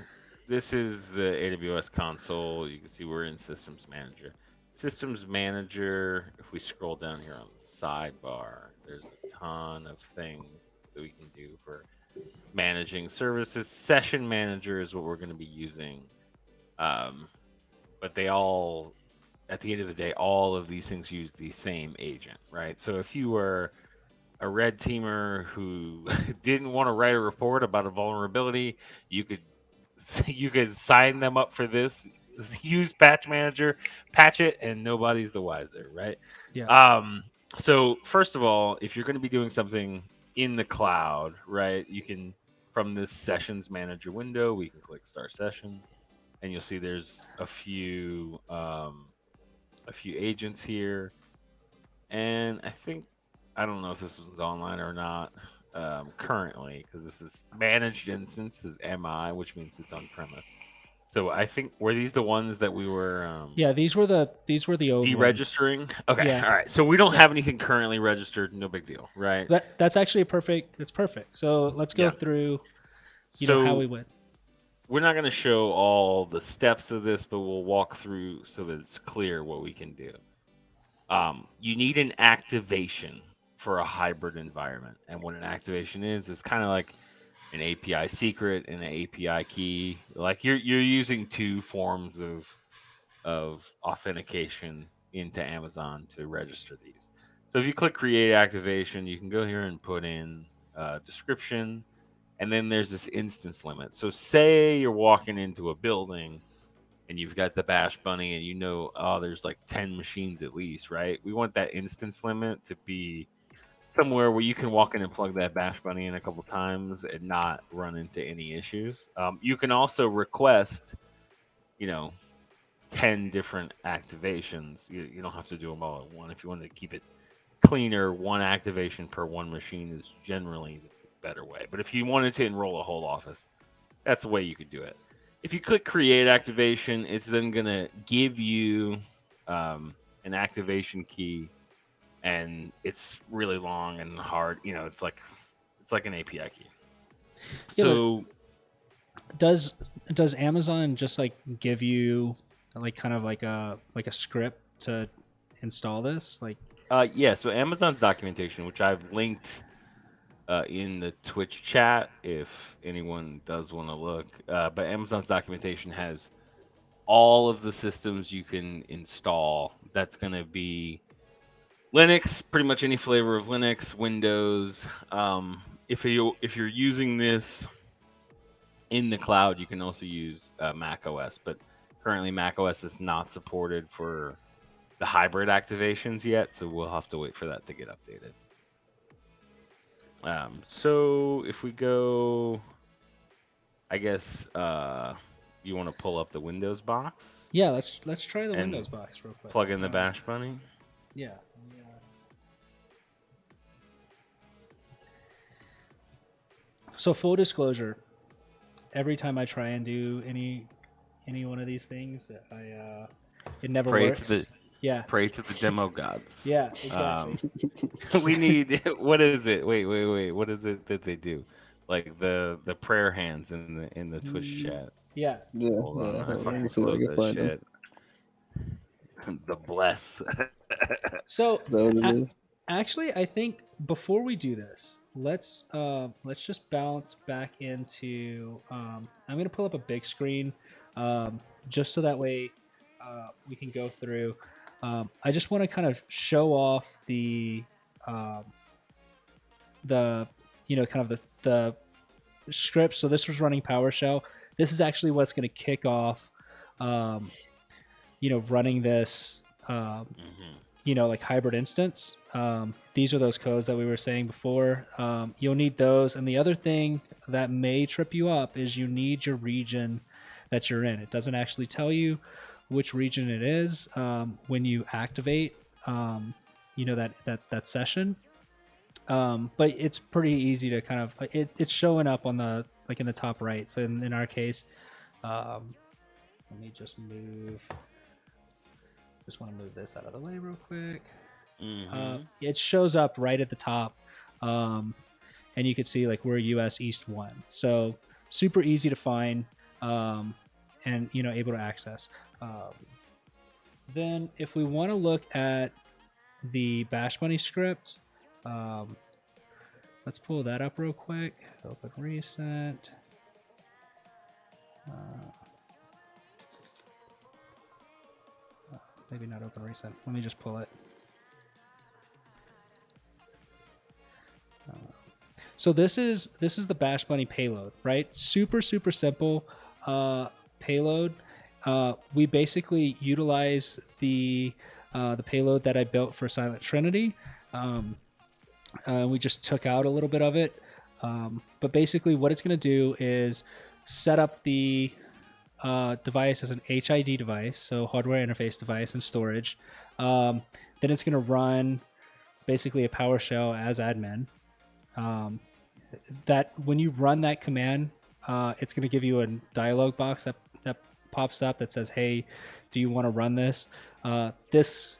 [SPEAKER 3] this is the AWS console. You can see we're in Systems Manager. Systems Manager, if we scroll down here on the sidebar, there's a ton of things that we can do for managing services. Session Manager is what we're going to be using. But they all, at the end of the day, all of these things use the same agent, right? So if you were a red teamer who didn't want to write a report about a vulnerability, you could sign them up for this. Use Patch Manager, patch it, and nobody's the wiser, right?
[SPEAKER 1] Yeah.
[SPEAKER 3] So first of all, if you're going to be doing something in the cloud, right, you can from this Sessions Manager window, we can click Start Session, and you'll see there's a few agents here, and I don't know if this one's online or not currently, because this is managed instance is MI, which means it's on premise. So I think, were these the ones that we were?
[SPEAKER 1] Yeah, these were the old
[SPEAKER 3] deregistering.
[SPEAKER 1] Ones.
[SPEAKER 3] Okay,
[SPEAKER 1] Yeah.
[SPEAKER 3] all right. So we don't have anything currently registered. No big deal, right?
[SPEAKER 1] That's actually perfect. It's perfect. So let's go through, how we went.
[SPEAKER 3] We're not going to show all the steps of this, but we'll walk through so that it's clear what we can do. You need an activation for a hybrid environment, and what an activation is kind of like an API secret and an API key. Like you're using two forms of authentication into Amazon to register these. So if you click create activation, you can go here and put in a description, and then there's this instance limit. So say you're walking into a building and you've got the Bash Bunny and there's like 10 machines at least, right? We want that instance limit to be somewhere where you can walk in and plug that Bash Bunny in a couple times and not run into any issues. You can also request, 10 different activations. You don't have to do them all at one. If you want to keep it cleaner, one activation per one machine is generally the better way. But if you wanted to enroll a whole office, that's the way you could do it. If you click create activation, it's then going to give you an activation key, and it's really long and hard. It's like an API key.
[SPEAKER 1] Yeah,
[SPEAKER 3] so
[SPEAKER 1] does Amazon just like give you like kind of like a script to install this?
[SPEAKER 3] Yeah, so Amazon's documentation, which I've linked in the Twitch chat if anyone does want to look, but Amazon's documentation has all of the systems you can install. That's going to be Linux, pretty much any flavor of Linux, Windows. If you're using this in the cloud, you can also use Mac OS, but currently Mac OS is not supported for the hybrid activations yet, so we'll have to wait for that to get updated. So if we go, I guess you want to pull up the Windows box?
[SPEAKER 1] Yeah, let's try the Windows box real quick.
[SPEAKER 3] Plug in the Bash Bunny.
[SPEAKER 1] Yeah. So full disclosure, every time I try and do any one of these things, it never works.
[SPEAKER 3] Pray to the demo gods.
[SPEAKER 1] Yeah, exactly.
[SPEAKER 3] We need, what is it? Wait. What is it that they do? Like the prayer hands in the Twitch chat.
[SPEAKER 1] Yeah.
[SPEAKER 3] Hold on, I fucking close that shit. The bless.
[SPEAKER 1] So actually, I think before we do this, let's just bounce back into. I'm gonna pull up a big screen, just so that way we can go through. I just want to kind of show off the the kind of the script. So this was running PowerShell. This is actually what's going to kick off, running this, like hybrid instance. These are those codes that we were saying before. You'll need those. And the other thing that may trip you up is you need your region that you're in. It doesn't actually tell you which region it is when you activate, that session. But it's pretty easy to kind of it's showing up on the in the top right. So in our case, let me just want to move this out of the way real quick. It shows up right at the top, and you can see we're US East 1. So super easy to find, and able to access. Then if we want to look at the Bash Bunny script, let's pull that up real quick. Open recent. Maybe not open recent. Let me just pull it. So this is the Bash Bunny payload, right? Super simple payload. We basically utilize the payload that I built for Silent Trinity. We just took out a little bit of it, but basically what it's going to do is set up the device as an HID device, so hardware interface device and storage. Then it's going to run basically a PowerShell as admin. That when you run that command, it's going to give you a dialog box that pops up that says, "Hey, do you want to run this?" This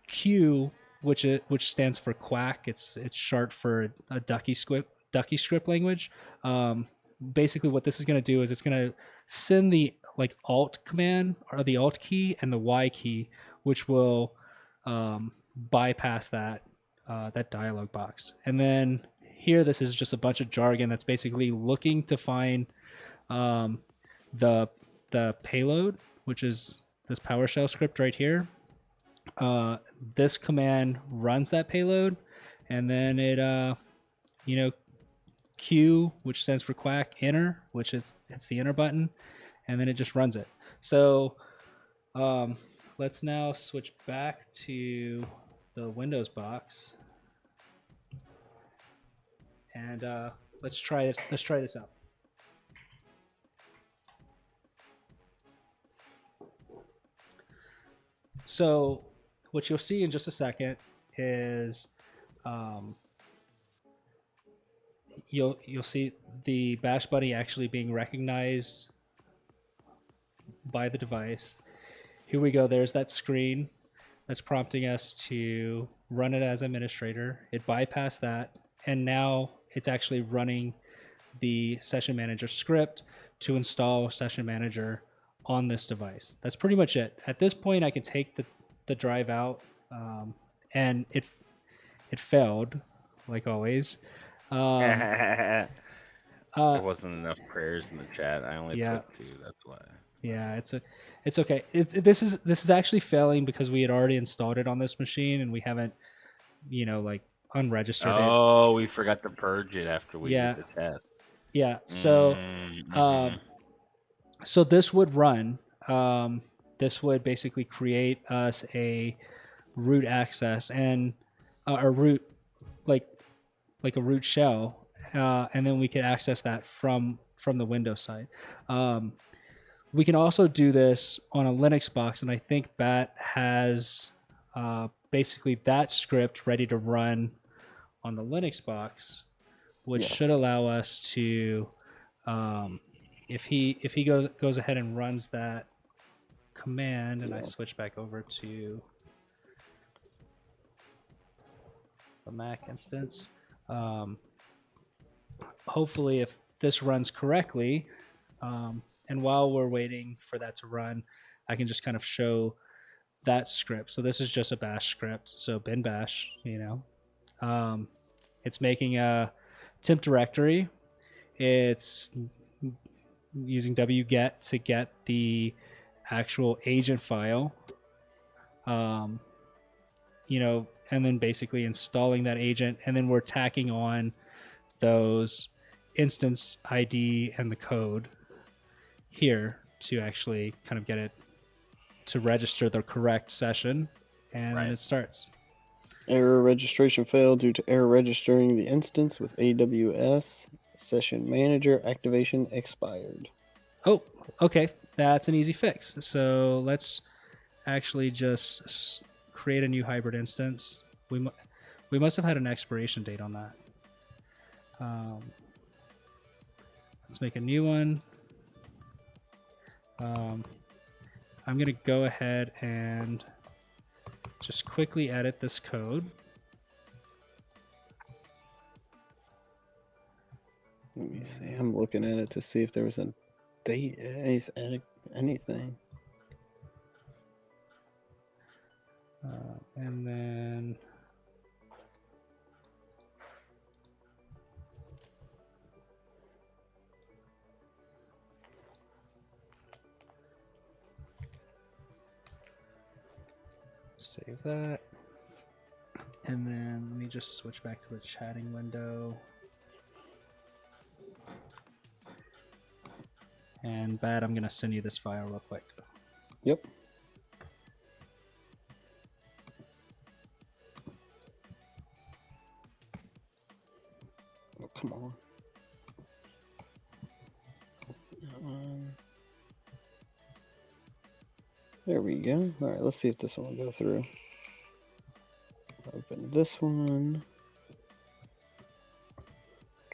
[SPEAKER 1] Q, which stands for Quack, it's short for a Ducky script language. Basically, what this is going to do is it's going to send the Alt command or the Alt key and the Y key, which will bypass that dialog box. And then here, this is just a bunch of jargon that's basically looking to find the payload, which is this PowerShell script right here. This command runs that payload, and then it Q, which stands for Quack, enter, which it's the enter button, and then it just runs it. So let's now switch back to the Windows box, and let's try this out. So what you'll see in just a second is you'll see the Bash Bunny actually being recognized by the device. Here we go. There's that screen that's prompting us to run it as administrator. It bypassed that, and now it's actually running the Session Manager script to install Session Manager on this device. That's pretty much it. At this point, I can take the drive out, and it failed, like always.
[SPEAKER 3] There wasn't enough prayers in the chat. I only put 2. That's why.
[SPEAKER 1] Yeah, it's okay. This is actually failing because we had already installed it on this machine and we haven't, unregistered it.
[SPEAKER 3] Oh, we forgot to purge it after we did the test.
[SPEAKER 1] Yeah. So, so this would run. This would basically create us a root access and a root, like a root shell, and then we could access that from the Windows side. We can also do this on a Linux box, and I think Bat has basically that script ready to run on the Linux box, which should allow us to, if he goes ahead and runs that command, and I switch back over to the Mac instance. Hopefully, if this runs correctly, and while we're waiting for that to run, I can just kind of show that script. So this is just a bash script. So bin bash, it's making a temp directory. It's using wget to get the actual agent file, and then basically installing that agent, and then we're tacking on those instance ID and the code here to actually kind of get it to register the correct session, and then it starts.
[SPEAKER 4] Error registration failed due to error registering the instance with AWS. Session manager activation expired.
[SPEAKER 1] Oh, okay. That's an easy fix. So let's actually just create a new hybrid instance. We must have had an expiration date on that. Let's make a new one. I'm going to go ahead and just quickly edit this code.
[SPEAKER 4] Let me see. I'm looking at it to see if there was a date, anything.
[SPEAKER 1] And then save that. And then let me just switch back to the chatting window. And Bad, I'm going to send you this file real quick.
[SPEAKER 4] Yep. Oh, come on. There we go. All right, let's see if this one will go through. Open this one.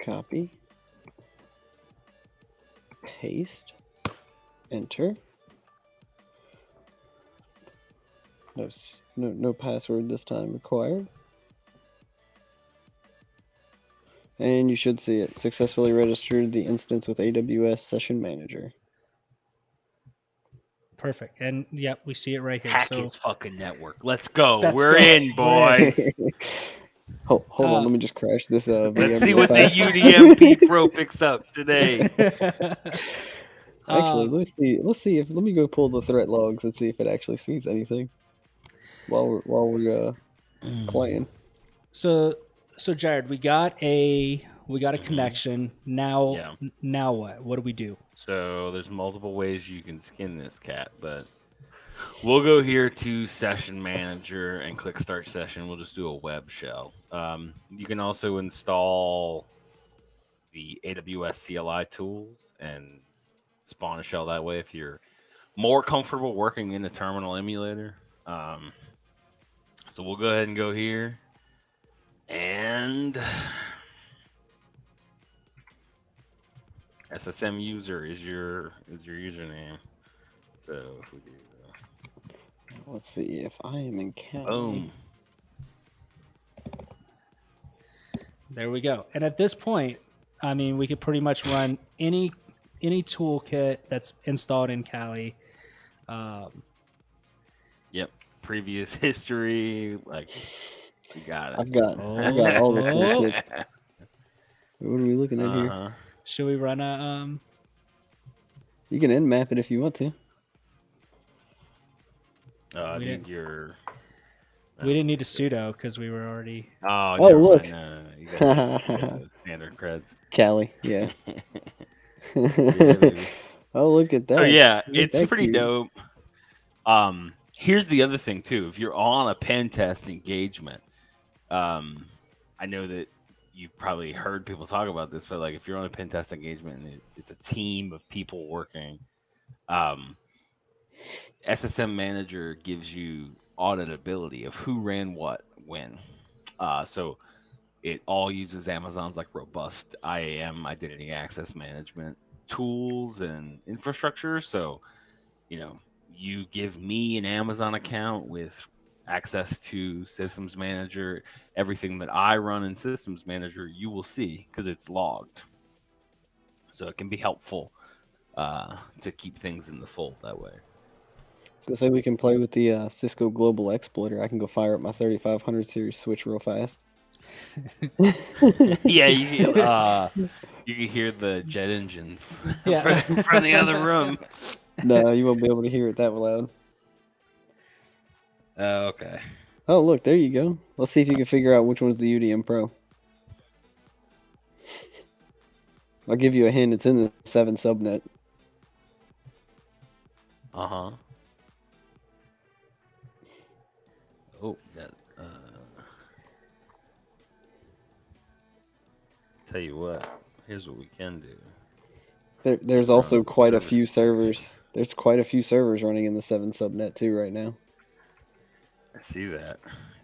[SPEAKER 4] Copy. Paste. Enter. No password this time required. And you should see it. Successfully registered the instance with AWS Session Manager.
[SPEAKER 1] Perfect. And yep, we see it right here.
[SPEAKER 3] Hack
[SPEAKER 1] so
[SPEAKER 3] his fucking network. Let's go.
[SPEAKER 1] Let's
[SPEAKER 3] We're
[SPEAKER 1] go.
[SPEAKER 3] in, boys.
[SPEAKER 4] Hold on, let me just crash this.
[SPEAKER 3] Let's see what the UDMP Pro picks up today.
[SPEAKER 4] Actually, let's see if let me go pull the threat logs and see if it actually sees anything while we're playing.
[SPEAKER 1] So Jared, we got a connection. Now what? What do we do?
[SPEAKER 3] So there's multiple ways you can skin this cat, but we'll go here to Session Manager and click Start Session. We'll just do a web shell. You can also install the AWS CLI tools and spawn a shell that way if you're more comfortable working in a terminal emulator. So we'll go ahead and go here. And SSM user is your username. So if we do
[SPEAKER 4] let's see if I am in Cali.
[SPEAKER 3] boom.
[SPEAKER 1] There we go. And at this point, I mean, we could pretty much run any toolkit that's installed in Kali.
[SPEAKER 3] Yep. Previous history, like you got it.
[SPEAKER 4] I've got all the toolkits. What are we looking at here?
[SPEAKER 1] Should we run a
[SPEAKER 4] You can nmap it if you want to.
[SPEAKER 3] I think you're.
[SPEAKER 1] We didn't need a sudo because we were already.
[SPEAKER 3] Oh,
[SPEAKER 4] look.
[SPEAKER 3] No. You got standard creds.
[SPEAKER 4] Cali, yeah.
[SPEAKER 3] Yeah,
[SPEAKER 4] oh, look at that.
[SPEAKER 3] So yeah,
[SPEAKER 4] Look
[SPEAKER 3] it's
[SPEAKER 4] that
[SPEAKER 3] pretty
[SPEAKER 4] cute.
[SPEAKER 3] dope. Here's the other thing too. If you're on a pen test engagement, I know that you've probably heard people talk about this, but like if you're on a pen test engagement and it's a team of people working, SSM Manager gives you auditability of who ran what when. So it all uses Amazon's like robust IAM, identity access management tools and infrastructure. So, you give me an Amazon account with access to Systems Manager, everything that I run in Systems Manager, you will see because it's logged. So it can be helpful to keep things in the fold that way.
[SPEAKER 4] So say we can play with the Cisco Global Exploiter. I can go fire up my 3500 series switch real fast.
[SPEAKER 3] Yeah, you can hear the jet engines from the other room.
[SPEAKER 4] No, you won't be able to hear it that loud.
[SPEAKER 3] Okay.
[SPEAKER 4] Oh, look, there you go. Let's see if you can figure out which one's the UDM Pro. I'll give you a hint. It's in the 7 subnet.
[SPEAKER 3] Uh-huh. Oh, tell you what. Here's what we can do.
[SPEAKER 4] There's also quite a few servers. There's quite a few servers running in the 7 subnet too right now.
[SPEAKER 3] I see that.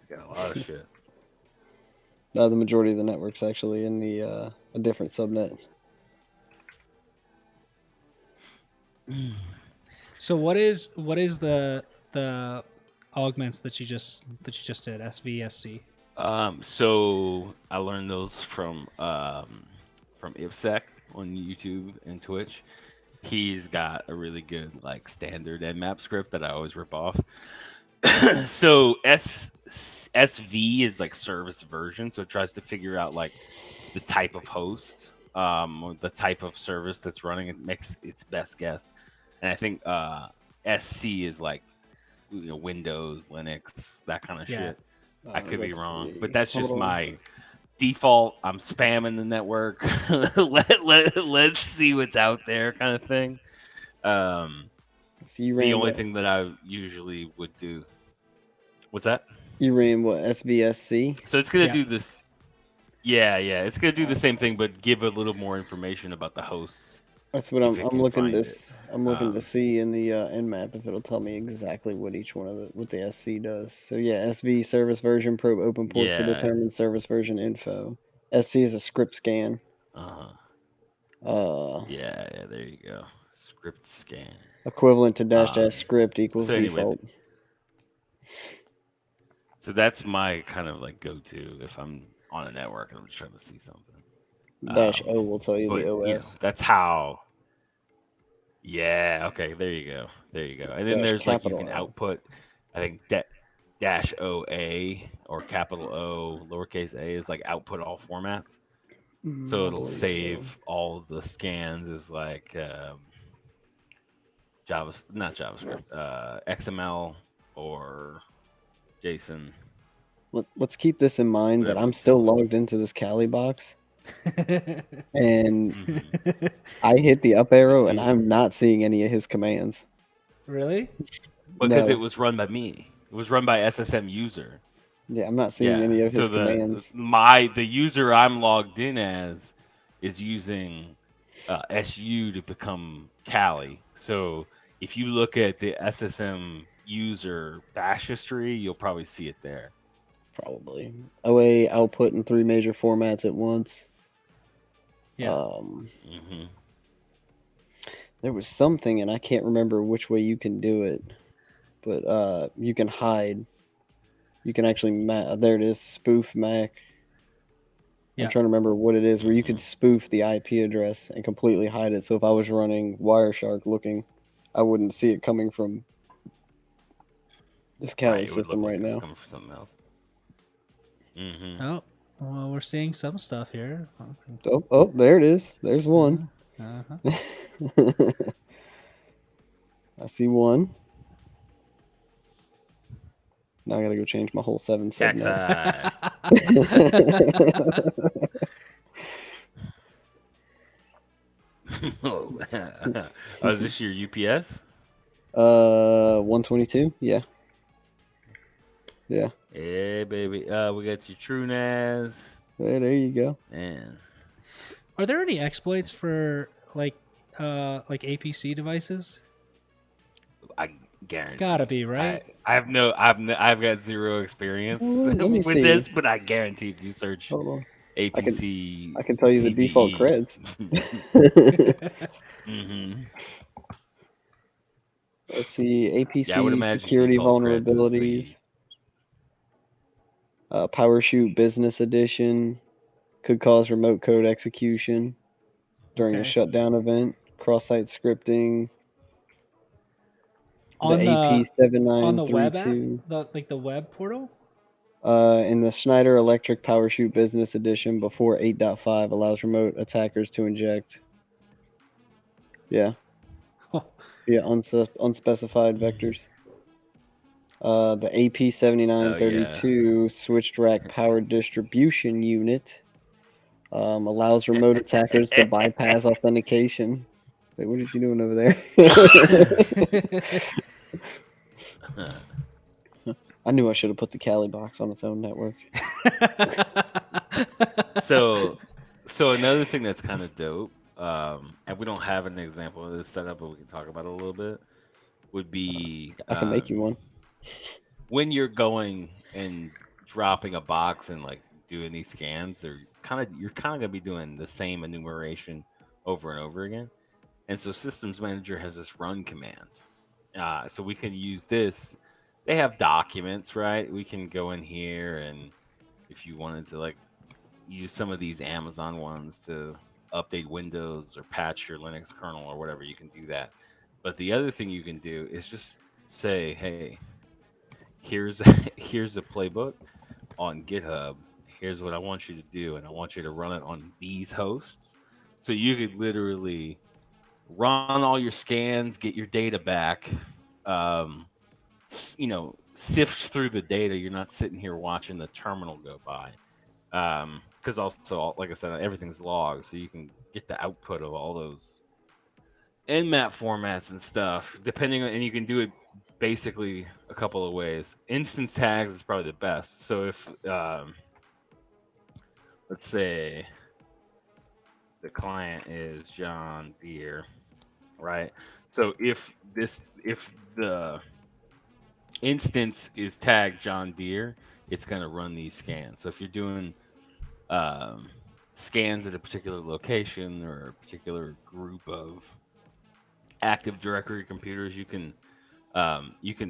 [SPEAKER 3] Got a lot of shit.
[SPEAKER 4] The majority of the network's actually in the a different subnet.
[SPEAKER 1] So what is the augments that you just did? SVSC.
[SPEAKER 3] So I learned those from IPSec on YouTube and Twitch. He's got a really good like standard Nmap script that I always rip off. So SV is like service version, so it tries to figure out like the type of host, or the type of service that's running. It makes its best guess, and I think SC is like Windows, Linux, that kind of shit. I could be wrong, but that's just my default. I'm spamming the network. Let's see what's out there, kind of thing. The only thing that I usually would do. What's that?
[SPEAKER 4] You ran what, SVSC?
[SPEAKER 3] So it's gonna do this. Yeah, it's gonna do the same thing, but give a little more information about the hosts.
[SPEAKER 4] That's what I'm looking to. I'm looking to see in the Nmap if it'll tell me exactly what each one of what the SC does. So yeah, SV service version probe open ports to determine service version info. SC is a script scan.
[SPEAKER 3] Yeah, there you go. Script scan.
[SPEAKER 4] Equivalent to -- script equals default.
[SPEAKER 3] So that's my kind of like go-to if I'm on a network and I'm just trying to see something.
[SPEAKER 4] -O will tell you the OS.
[SPEAKER 3] You know, that's how. Yeah. Okay. There you go. And then there's like you can output. I think -OA or capital O lowercase a is like output all formats. So it'll save all the scans as like not JavaScript, XML or JSON.
[SPEAKER 4] Let's keep this in mind that I'm still logged into this Kali box. And I hit the up arrow and I'm not seeing any of his commands.
[SPEAKER 1] Really?
[SPEAKER 3] Because it was run by me. It was run by SSM user.
[SPEAKER 4] Yeah, I'm not seeing any of his commands.
[SPEAKER 3] The user I'm logged in as is using SU to become Kali. So if you look at the SSM user bash history, you'll probably see it there.
[SPEAKER 4] Probably. OA output in 3 major formats at once.
[SPEAKER 1] Yeah.
[SPEAKER 4] There was something, and I can't remember which way you can do it, but you can hide. You can actually there it is, spoof MAC. I'm trying to remember what it is, where you could spoof the IP address and completely hide it. So if I was running Wireshark looking, I wouldn't see it coming from this Kali system right now.
[SPEAKER 3] Coming from something else.
[SPEAKER 1] Oh, well, we're seeing some stuff here.
[SPEAKER 4] Oh, there it is. There's one. I see one. Now I gotta go change my whole 7 subnet.
[SPEAKER 3] Is this your UPS?
[SPEAKER 4] 122. Yeah. Yeah.
[SPEAKER 3] Yeah, baby. We got your TrueNAS.
[SPEAKER 4] There you go.
[SPEAKER 3] Man.
[SPEAKER 1] Are there any exploits for like APC devices?
[SPEAKER 3] I guarantee.
[SPEAKER 1] Gotta be, right?
[SPEAKER 3] I've got zero experience with this, but I guarantee if you search APC,
[SPEAKER 4] I can tell you the default creds. Let's see, APC security vulnerabilities. PowerShoot Business Edition could cause remote code execution during a shutdown event. Cross-site scripting.
[SPEAKER 1] On the
[SPEAKER 4] AP7932.
[SPEAKER 1] on the web app, the web portal.
[SPEAKER 4] In the Schneider Electric PowerShoot Business Edition before 8.5 allows remote attackers to inject. Yeah. Via unspecified vectors. The AP7932 switched rack power distribution unit Allows remote attackers to bypass authentication. Wait, what is he doing over there? I knew I should have put the Cali box on its own network.
[SPEAKER 3] So another thing that's kind of dope, and we don't have an example of this setup, but we can talk about it a little bit, would be
[SPEAKER 4] I can make you one.
[SPEAKER 3] when you're going and dropping a box and like doing these scans, you're kind of gonna be doing the same enumeration over and over again. And so Systems Manager has this run command. So we can use this. They have documents, right? We can go in here, and if you wanted to like use some of these Amazon ones to update Windows or patch your Linux kernel or whatever, you can do that. But the other thing you can do is just say, hey, here's here's a playbook on GitHub. Here's what I want you to do, and I want you to run it on these hosts. So you could literally run all your scans, get your data back, sift through the data. You're not sitting here watching the terminal go by. Because also, like I said, everything's logged, so you can get the output of all those nmap formats and stuff, depending on, and you can do it basically a couple of ways. Instance tags is probably the best. So if, let's say the client is John Deere, right? So if the instance is tagged John Deere, it's going to run these scans. So if you're doing scans at a particular location or a particular group of Active Directory computers, you can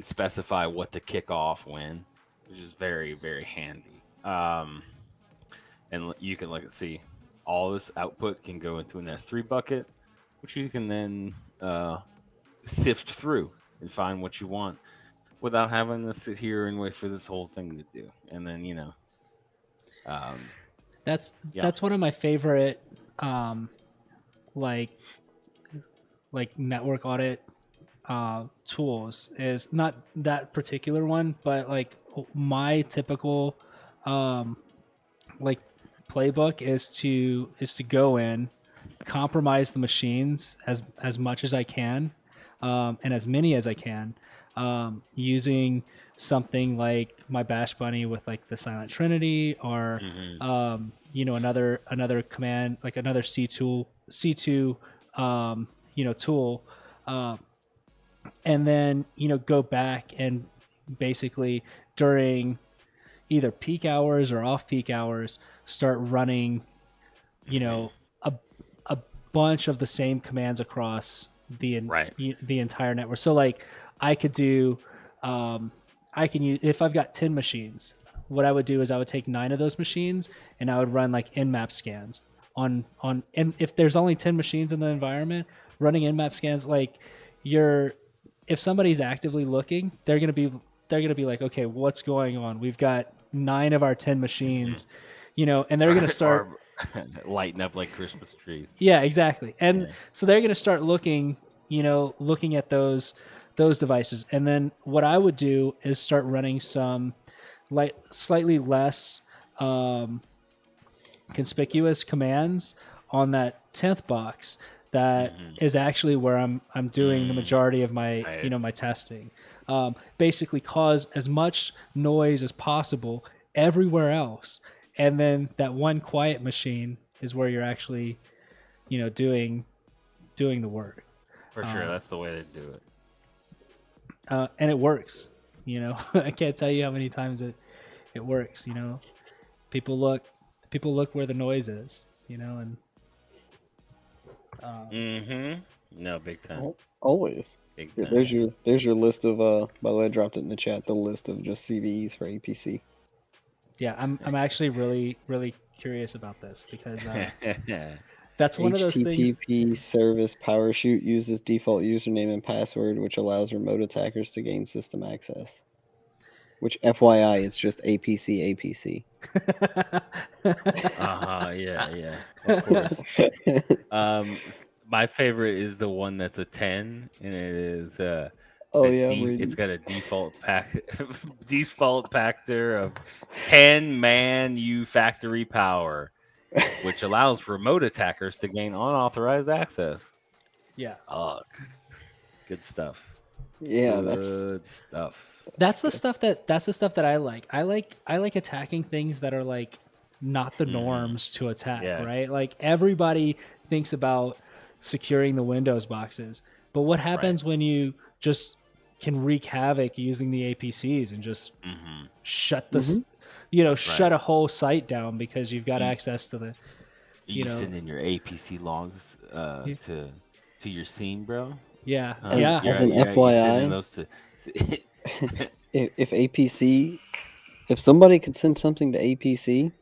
[SPEAKER 3] specify what to kick off when, which is very, very handy. And you can see all this output can go into an S3 bucket, which you can then sift through and find what you want without having to sit here and wait for this whole thing to do. And then
[SPEAKER 1] that's one of my favorite like network audit tools. Is not that particular one, but like my typical like playbook is to go in, compromise the machines as much as I can, and as many as I can, using something like my Bash Bunny with like the Silent Trinity, or another command, like another C2 tool, and then go back and basically during either peak hours or off peak hours start running a bunch of the same commands across the entire network. So like I could do I can use, if I've got 10 machines, what I would do is I would take 9 of those machines and I would run like nmap scans on and if there's only 10 machines in the environment, running nmap scans, like if somebody's actively looking, they're going to be like, okay, what's going on? We've got 9 of our 10 machines, and they're going to start
[SPEAKER 3] lighting up like Christmas trees.
[SPEAKER 1] Yeah, exactly. And so they're going to start looking at those devices. And then what I would do is start running some slightly less conspicuous commands on that 10th box that is actually where I'm doing the majority of my my testing. Basically cause as much noise as possible everywhere else, and then that one quiet machine is where you're actually doing the work.
[SPEAKER 3] For sure, that's the way to do it.
[SPEAKER 1] And it works. I can't tell you how many times it works. People look where the noise is. And
[SPEAKER 3] no, big time.
[SPEAKER 4] Always.
[SPEAKER 3] Big time.
[SPEAKER 4] There's your list of by the way, I dropped it in the chat, the list of just CVEs for APC.
[SPEAKER 1] Yeah, I'm actually really, really curious about this because that's one of those things.
[SPEAKER 4] HTTP service PowerShoot uses default username and password, which allows remote attackers to gain system access. Which, FYI, it's just APC.
[SPEAKER 3] Yeah, of course. My favorite is the one that's a 10, and it is it's got a default factor of 10 man U factory power.
[SPEAKER 5] which allows remote attackers to gain unauthorized access.
[SPEAKER 1] Yeah.
[SPEAKER 5] Ugh. Good stuff.
[SPEAKER 4] Yeah,
[SPEAKER 5] Good stuff.
[SPEAKER 1] That's the stuff that I like. I like attacking things that are like not the norms to attack,
[SPEAKER 5] Yeah.
[SPEAKER 1] right? Like everybody thinks about securing the Windows boxes, but what happens when you just can wreak havoc using the APCs and just shut the shut a whole site down because you've got access to the
[SPEAKER 5] you send in your APC logs to your scene, bro?
[SPEAKER 1] Yeah.
[SPEAKER 4] As an
[SPEAKER 5] you're
[SPEAKER 4] FYI,
[SPEAKER 5] sending those to
[SPEAKER 4] if somebody could send something to APC,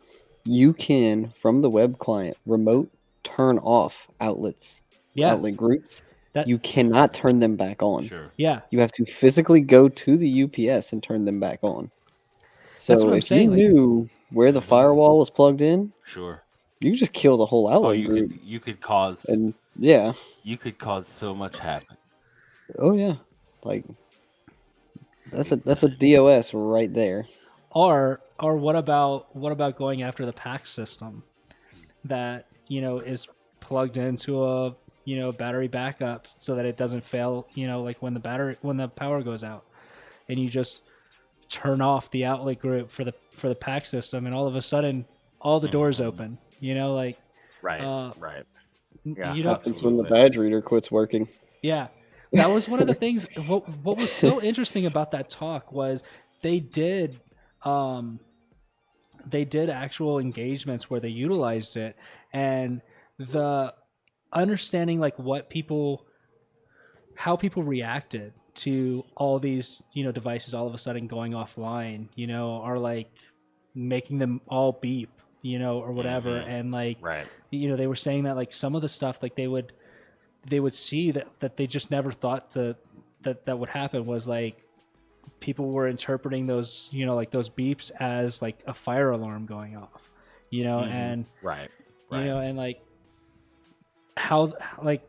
[SPEAKER 4] you can, from the web client, remote turn off outlets, outlet groups. You cannot turn them back on.
[SPEAKER 5] Sure.
[SPEAKER 1] Yeah.
[SPEAKER 4] You have to physically go to the UPS and turn them back on. So
[SPEAKER 1] That's what I'm
[SPEAKER 4] if
[SPEAKER 1] saying,
[SPEAKER 4] you knew where the firewall was plugged in,
[SPEAKER 5] sure,
[SPEAKER 4] you could just kill the whole outlet group.
[SPEAKER 5] You could cause
[SPEAKER 4] you
[SPEAKER 5] could cause so much havoc.
[SPEAKER 4] Oh yeah, like that's a DOS right there.
[SPEAKER 1] Or what about going after the PAX system that is plugged into a battery backup so that it doesn't fail like when the power goes out, and you just turn off the outlet group for the PAX system, and all of a sudden all the doors open.
[SPEAKER 5] Right.
[SPEAKER 4] Yeah, happens when the badge reader quits working.
[SPEAKER 1] Yeah, that was one of the things. What was so interesting about that talk was they did actual engagements where they utilized it, and the understanding like how people reacted to all these devices all of a sudden going offline, are like making them all beep, or whatever, and like they were saying that like some of the stuff like they would see that they just never thought that would happen was like people were interpreting those like those beeps as like a fire alarm going off, and and like how like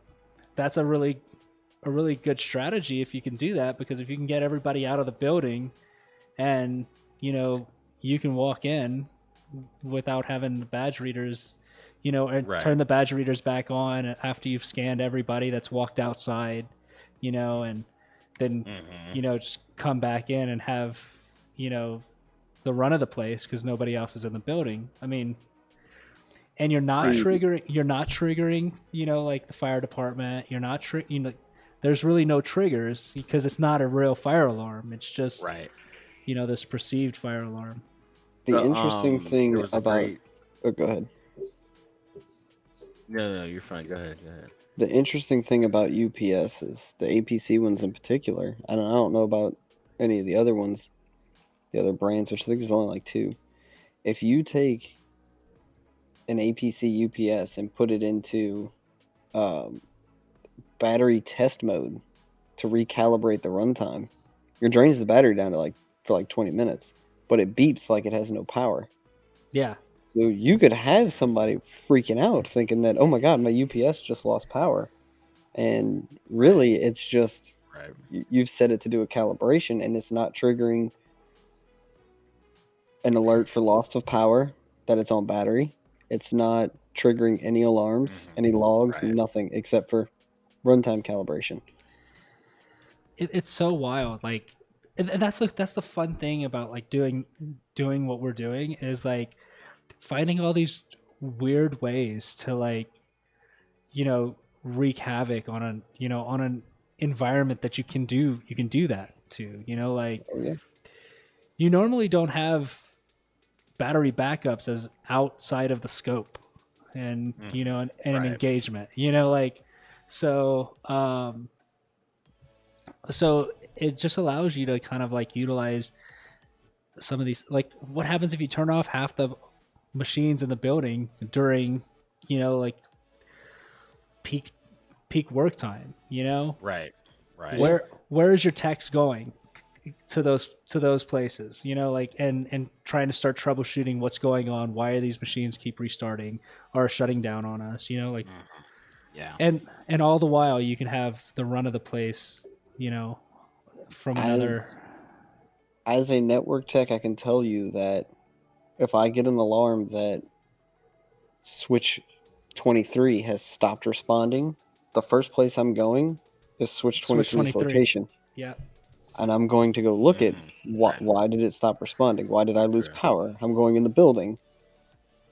[SPEAKER 1] that's a really good strategy if you can do that, because if you can get everybody out of the building and you can walk in without having the badge readers and turn the badge readers back on after you've scanned everybody that's walked outside, and then just come back in and have the run of the place because nobody else is in the building. I mean, and you're not triggering like the fire department. You're not there's really no triggers because it's not a real fire alarm. It's just this perceived fire alarm.
[SPEAKER 4] The interesting thing about oh, go ahead.
[SPEAKER 5] No, you're fine. Go ahead.
[SPEAKER 4] The interesting thing about UPS is the APC ones in particular. I don't know about any of the other ones, the other brands, which I think there's only like 2. If you take an APC UPS and put it into battery test mode to recalibrate the runtime, it drains the battery down to for 20 minutes, but it beeps like it has no power.
[SPEAKER 1] Yeah.
[SPEAKER 4] So you could have somebody freaking out thinking that, oh my God, my UPS just lost power. And really, it's just you've set it to do a calibration and it's not triggering an alert for loss of power that it's on battery. It's not triggering any alarms, any logs, nothing except for runtime calibration.
[SPEAKER 1] It's so wild. Like, and that's the fun thing about like doing what we're doing is like finding all these weird ways to like wreak havoc on an environment that you can do that to, like you normally don't have battery backups as outside of the scope and an engagement, like so it just allows you to kind of like utilize some of these, like what happens if you turn off half the machines in the building during like peak work time,
[SPEAKER 5] right
[SPEAKER 1] where is your text going to those places, like and trying to start troubleshooting what's going on, why are these machines keep restarting or shutting down on us, like and all the while you can have the run of the place from another.
[SPEAKER 4] As a network tech, I can tell you that if I get an alarm that switch 23 has stopped responding. The first place I'm going is switch 23's location.
[SPEAKER 1] Yeah.
[SPEAKER 4] And I'm going to go look at why did it stop responding? Why did I lose power? I'm going in the building,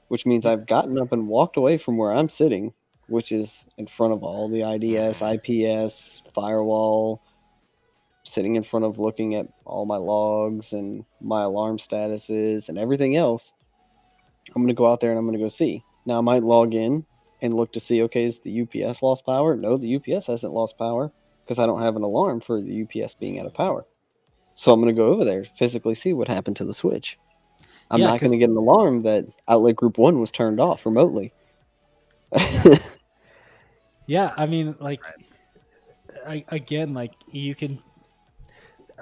[SPEAKER 4] which means I've gotten up and walked away from where I'm sitting, which is in front of all the IDS, IPS, firewall, sitting in front of looking at all my logs and my alarm statuses and everything else. I'm going to go out there and I'm going to go see. Now I might log in and look to see, okay, is the UPS lost power? No, the UPS hasn't lost power because I don't have an alarm for the UPS being out of power. So I'm going to go over there, physically see what happened to the switch. I'm not going to get an alarm that outlet group 1 was turned off remotely.
[SPEAKER 1] Yeah, I mean, like, again, like, you can,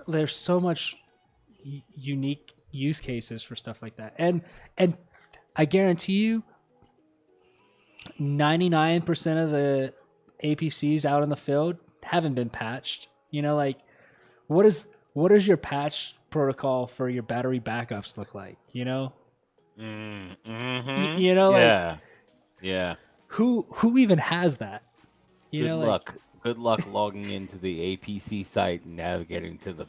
[SPEAKER 1] there's so much unique use cases for stuff like that. And I guarantee you 99% of the APCs out in the field haven't been patched. You know, like, what does your patch protocol for your battery backups look like? You know, you know, like,
[SPEAKER 5] yeah.
[SPEAKER 1] Who even has that? You know,
[SPEAKER 5] luck. Good luck logging into the APC site and navigating to the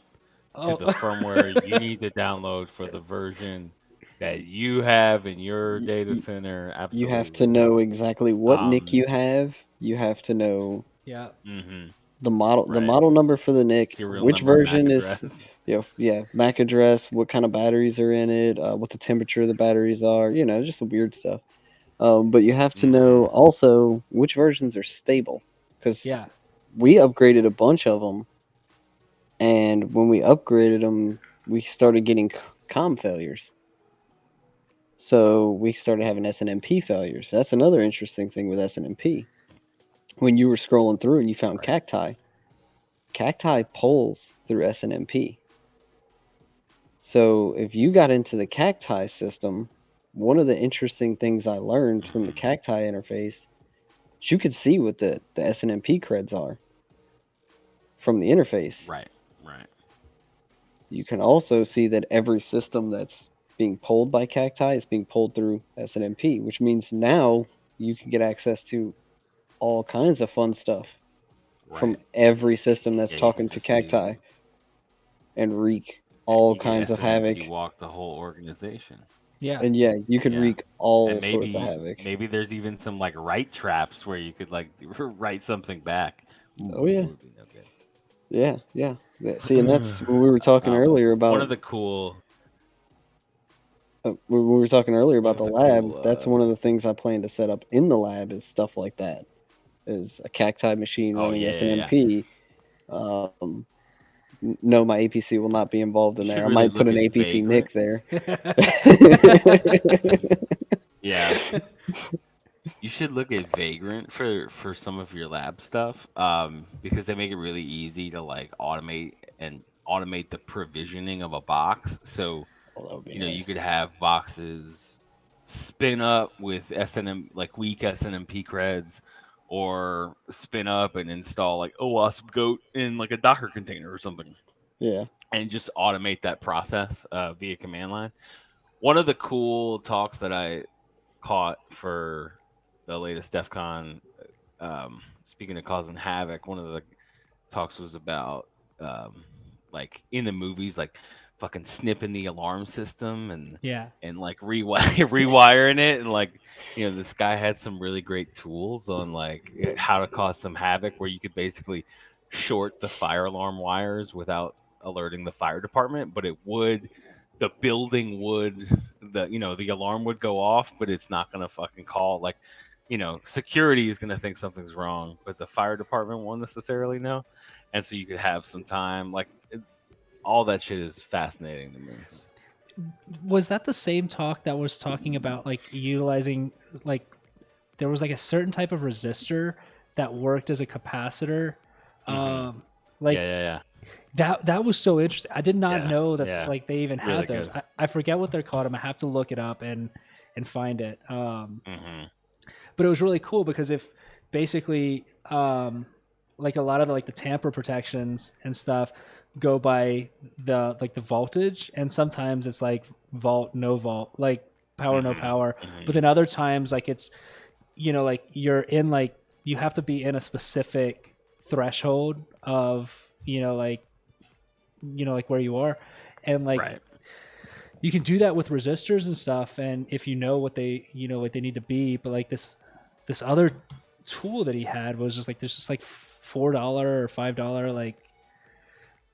[SPEAKER 5] firmware you need to download for the version that you have in your data center. Absolutely.
[SPEAKER 4] You have to know exactly what NIC you have. You have to know the model number for the NIC, which version is MAC address, what kind of batteries are in it, what the temperature of the batteries are, you know, just the weird stuff. But you have to know also which versions are stable, because we upgraded a bunch of them, and when we upgraded them, we started getting COM failures. So we started having SNMP failures. That's another interesting thing with SNMP. When you were scrolling through and you found Cacti polls through SNMP. So if you got into the Cacti system, one of the interesting things I learned from the Cacti interface, you could see what the SNMP creds are from the interface.
[SPEAKER 5] Right.
[SPEAKER 4] You can also see that every system that's being pulled by Cacti is being pulled through SNMP, which means now you can get access to all kinds of fun stuff from every system that's talking to Cacti and wreak all kinds of havoc.
[SPEAKER 5] You walk the whole organization.
[SPEAKER 1] Yeah.
[SPEAKER 4] And you could wreak all sorts of havoc.
[SPEAKER 5] Maybe there's even some like write traps where you could like write something back.
[SPEAKER 4] Oh yeah. Would be no good. Yeah. See, and that's when we were talking earlier about
[SPEAKER 5] one of the cool.
[SPEAKER 4] When we were talking earlier about the lab, that's one of the things I plan to set up in the lab is stuff like that. Is a Cacti machine running SNMP. Yeah. No, my APC will not be involved in there. I might put an APC NIC there.
[SPEAKER 5] Yeah. You should look at Vagrant for some of your lab stuff, because they make it really easy to like automate the provisioning of a box. So nice. You could have boxes spin up with like weak SNMP creds, or spin up and install like OWASP Goat in like a Docker container or something.
[SPEAKER 4] Yeah.
[SPEAKER 5] And just automate that process via command line. One of the cool talks that I caught for the latest DEF CON, speaking of causing havoc, one of the talks was about like in the movies, like fucking snipping the alarm system and like rewiring it, and like, you know, this guy had some really great tools on like how to cause some havoc, where you could basically short the fire alarm wires without alerting the fire department, but the building would, the alarm would go off, but it's not gonna fucking call, like, you know, security is gonna think something's wrong, but the fire department won't necessarily know. And so you could have some time, like, all that shit is fascinating to me.
[SPEAKER 1] Was that the same talk that was talking about like utilizing, like, there was like a certain type of resistor that worked as a capacitor? Like,
[SPEAKER 5] yeah.
[SPEAKER 1] That was so interesting. I did not know that like they even had those. I forget what they're called. I'm gonna have to look it up and find it. But it was really cool because if basically like a lot of the tamper protections and stuff go by the voltage, and sometimes it's like volt, no volt. Like power, no power. But then other times, like it's, like you're in like you have to be in a specific threshold of like like where you are, and like
[SPEAKER 5] Right.
[SPEAKER 1] you can do that with resistors and stuff, and if you know what they what they need to be. But like this other tool that he had was just like there's just like $4 or $5, like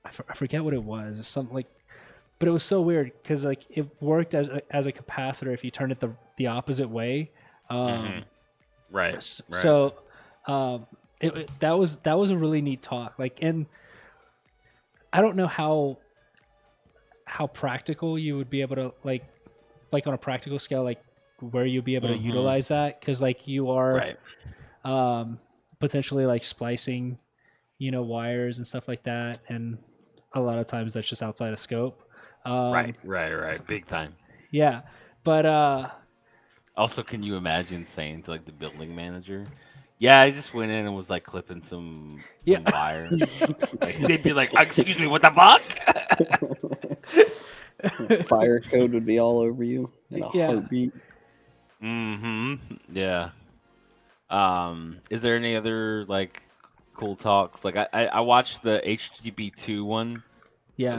[SPEAKER 1] I forget what it was, something like, but it was so weird because like it worked as a capacitor if you turn it the opposite way.
[SPEAKER 5] Right.
[SPEAKER 1] So that was a really neat talk. Like, and I don't know how practical you would be able to like on a practical scale, like where you'd be able to utilize that, because like you are potentially like splicing wires and stuff like that, and a lot of times that's just outside of scope.
[SPEAKER 5] Right. Big time.
[SPEAKER 1] Yeah, but
[SPEAKER 5] Also, can you imagine saying to like the building manager, "Yeah, I just went in and was like clipping some wire." Like, they'd be like, "Excuse me, what the fuck?"
[SPEAKER 4] Fire code would be all over you in a heartbeat.
[SPEAKER 5] Yeah. Is there any other like cool talks? Like I watched the HTTP2 one,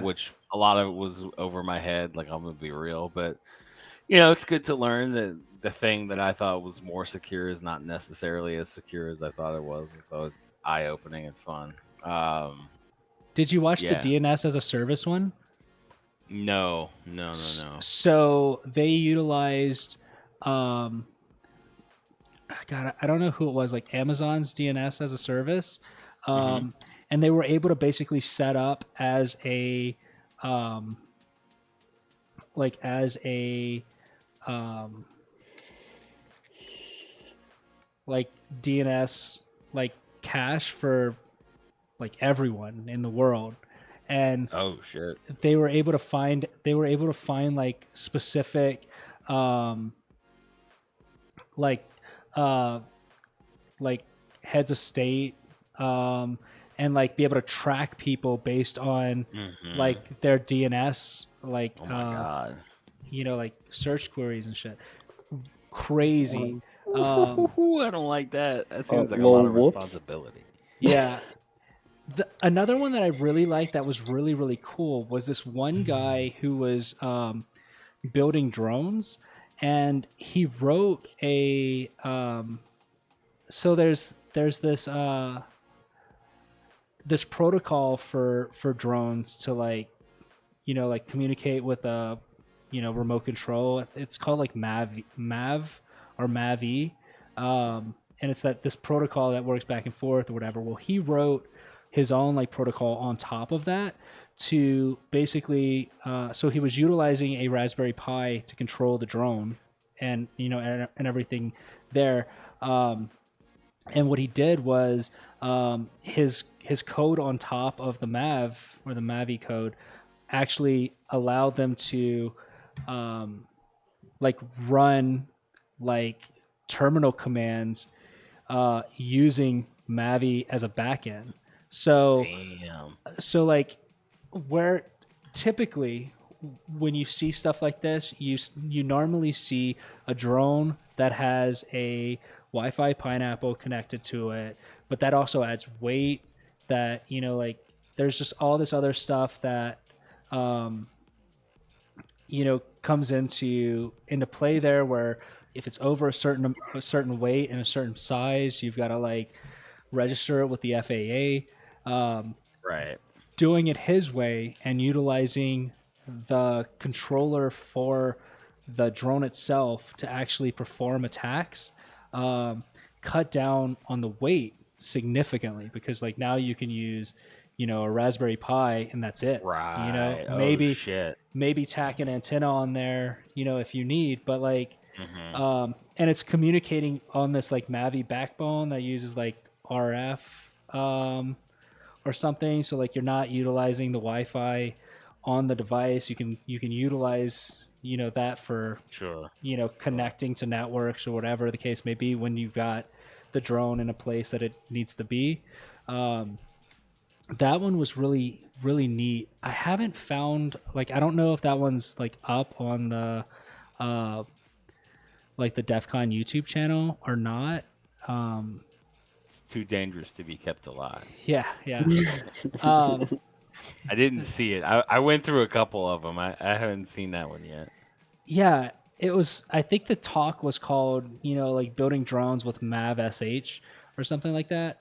[SPEAKER 5] which a lot of it was over my head. Like, I'm gonna be real, but it's good to learn that the thing that I thought was more secure is not necessarily as secure as I thought it was. So it's eye opening and fun.
[SPEAKER 1] Did you watch the DNS as a service one?
[SPEAKER 5] No.
[SPEAKER 1] So they utilized, God, I don't know who it was, like Amazon's DNS as a service, and they were able to basically set up as a, like DNS like cache for like everyone in the world. And
[SPEAKER 5] oh shit,
[SPEAKER 1] they were able to find like specific like heads of state, and like be able to track people based on like their DNS, like
[SPEAKER 5] oh my god,
[SPEAKER 1] like search queries and shit. Crazy.
[SPEAKER 5] I don't like that. That seems like a lot of responsibility.
[SPEAKER 1] Yeah. Another one that I really liked that was really, really cool was this one guy who was building drones, and he wrote a so there's this this protocol for drones to like like communicate with a remote control. It's called like Mav or Mavi, and it's this protocol that works back and forth or whatever. Well, he wrote his own like protocol on top of that to basically so he was utilizing a Raspberry Pi to control the drone and and everything there, and what he did was his code on top of the Mav or the Mavi code actually allowed them to like run like terminal commands using Mavi as a backend. So, so like where typically when you see stuff like this, you normally see a drone that has a Wi-Fi pineapple connected to it, but that also adds weight. That like there's just all this other stuff that comes into play there, where if it's over a certain weight and a certain size, you've got to like register it with the FAA.
[SPEAKER 5] Right.
[SPEAKER 1] Doing it his way and utilizing the controller for the drone itself to actually perform attacks, cut down on the weight significantly, because like now you can use a Raspberry Pi and that's it.
[SPEAKER 5] Right.
[SPEAKER 1] Maybe tack an antenna on there if you need, but like and it's communicating on this like Mavi backbone that uses like RF or something, so like you're not utilizing the Wi-Fi on the device. You can utilize that for connecting to networks or whatever the case may be when you've got the drone in a place that it needs to be. That one was really, really neat. I haven't found, like, I don't know if that one's like up on the like the DEF CON YouTube channel or not. Um,
[SPEAKER 5] It's too dangerous to be kept alive.
[SPEAKER 1] yeah, yeah. Um,
[SPEAKER 5] I didn't see it. I went through a couple of them. I haven't seen that one yet.
[SPEAKER 1] yeah, it was. I think the talk was called, like building drones with Mav SH or something like that.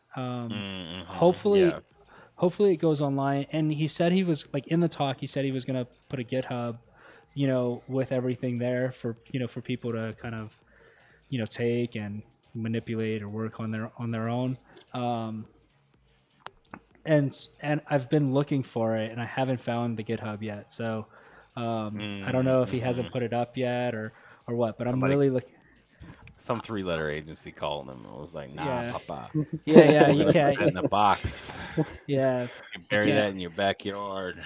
[SPEAKER 1] Hopefully,
[SPEAKER 5] Yeah.
[SPEAKER 1] hopefully it goes online. And he said he was like in the talk. He said he was gonna put a GitHub, with everything there for for people to kind of take and manipulate or work on their own. Um, and I've been looking for it and I haven't found the GitHub yet. So I don't know if he hasn't put it up yet or what, but I'm really looking.
[SPEAKER 5] Some 3-letter agency called him. I was like, nah,
[SPEAKER 1] Yeah.
[SPEAKER 5] papa.
[SPEAKER 1] Yeah, you
[SPEAKER 5] Put that
[SPEAKER 1] can't.
[SPEAKER 5] in a box.
[SPEAKER 1] Yeah,
[SPEAKER 5] You bury
[SPEAKER 1] can't.
[SPEAKER 5] that in your backyard.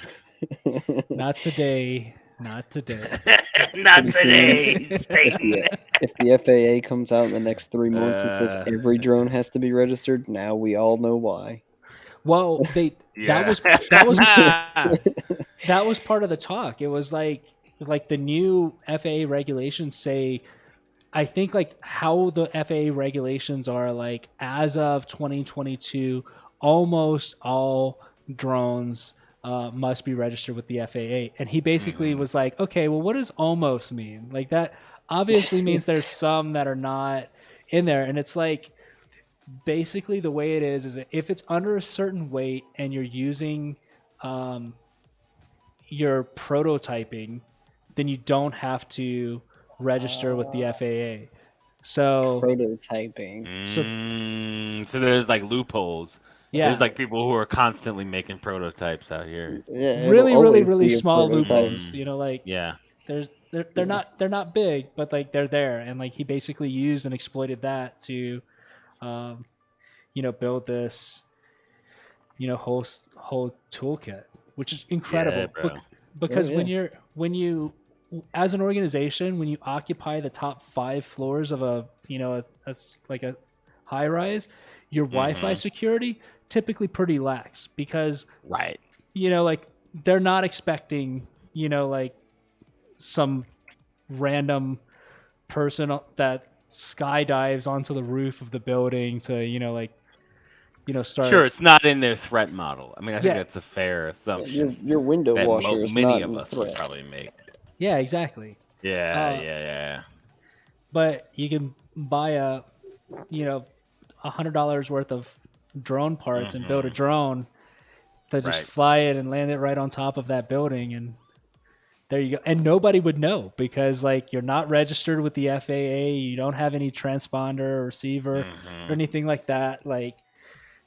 [SPEAKER 1] Not today. Not today.
[SPEAKER 3] Not today, Satan.
[SPEAKER 4] If the FAA comes out in the next 3 months and says every drone has to be registered, now we all know why.
[SPEAKER 1] Well, that
[SPEAKER 5] Yeah.
[SPEAKER 1] was that was part of the talk. It was like the new FAA regulations say, I think like how the FAA regulations are like as of 2022, almost all drones must be registered with the FAA. And he basically was like, okay, well, what does almost mean? Like that obviously means there's some that are not in there. And it's like, basically the way it is if it's under a certain weight and you're using your prototyping, then you don't have to register with the FAA. So
[SPEAKER 4] Prototyping.
[SPEAKER 5] So there's like loopholes.
[SPEAKER 1] yeah,
[SPEAKER 5] There's like people who are constantly making prototypes out here.
[SPEAKER 4] Yeah,
[SPEAKER 1] really small loopholes.
[SPEAKER 5] Yeah.
[SPEAKER 1] They're not big, but like they're there, and like he basically used and exploited that to build this whole toolkit, which is incredible.
[SPEAKER 5] Yeah, bro.
[SPEAKER 1] Because when you as an organization, when you occupy the top 5 floors of a like a high rise, your Wi-Fi security typically pretty lax because
[SPEAKER 5] Right.
[SPEAKER 1] like they're not expecting like some random person that skydives onto the roof of the building to start.
[SPEAKER 5] Sure, it's not in their threat model. I mean, I think
[SPEAKER 1] Yeah.
[SPEAKER 5] that's a fair assumption.
[SPEAKER 4] Your window
[SPEAKER 5] that
[SPEAKER 4] washer is
[SPEAKER 5] many
[SPEAKER 4] not
[SPEAKER 5] of
[SPEAKER 4] in
[SPEAKER 5] us
[SPEAKER 4] threat.
[SPEAKER 5] would probably make.
[SPEAKER 1] Yeah, exactly.
[SPEAKER 5] Yeah.
[SPEAKER 1] But you can buy a $100 worth of drone parts and build a drone to just
[SPEAKER 5] Right.
[SPEAKER 1] fly it and land it right on top of that building, and there you go. And nobody would know because like you're not registered with the FAA, you don't have any transponder or receiver or anything like that. Like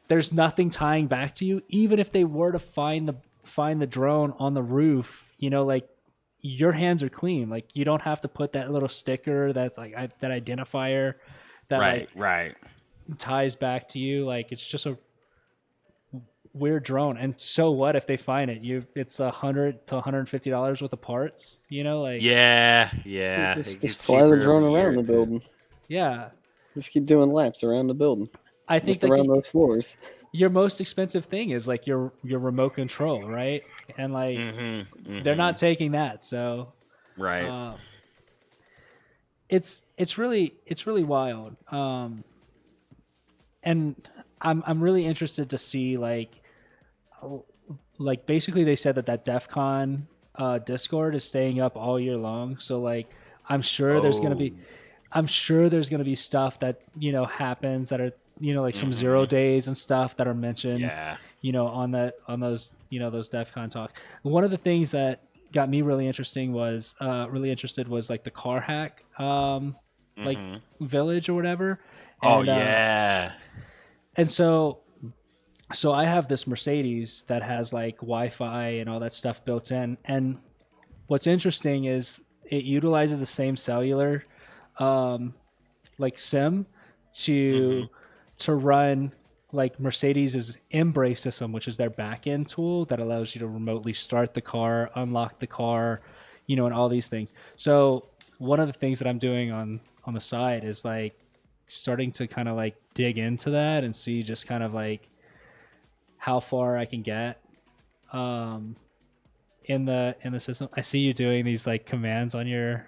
[SPEAKER 1] there's nothing tying back to you. Even if they were to find the drone on the roof, like your hands are clean. Like you don't have to put that little sticker that's like that identifier that
[SPEAKER 5] Right.
[SPEAKER 1] ties back to you. Like it's just a weird drone. And so what if they find it? It's $100 to $150 worth of parts. Like
[SPEAKER 5] Yeah.
[SPEAKER 4] Just fly the drone around the building.
[SPEAKER 1] Yeah.
[SPEAKER 4] Just keep doing laps around the building.
[SPEAKER 1] I think
[SPEAKER 4] just around those floors.
[SPEAKER 1] Your most expensive thing is like your remote control, right? And like they're not taking that, so
[SPEAKER 5] right.
[SPEAKER 1] It's really wild. And I'm really interested to see like basically they said that DEF CON Discord is staying up all year long. So like I'm sure there's gonna be stuff that happens that are like some 0 days and stuff that are mentioned on those those DEF CON talks. One of the things that got me really interested was like the car hack like village or whatever. And, and so I have this Mercedes that has like Wi-Fi and all that stuff built in, and what's interesting is it utilizes the same cellular like SIM to run like Mercedes's Embrace system, which is their back-end tool that allows you to remotely start the car, unlock the car, and all these things. So one of the things that I'm doing on the side is like starting to kind of like dig into that and see just kind of like how far I can get in the system. I see you doing these like commands on your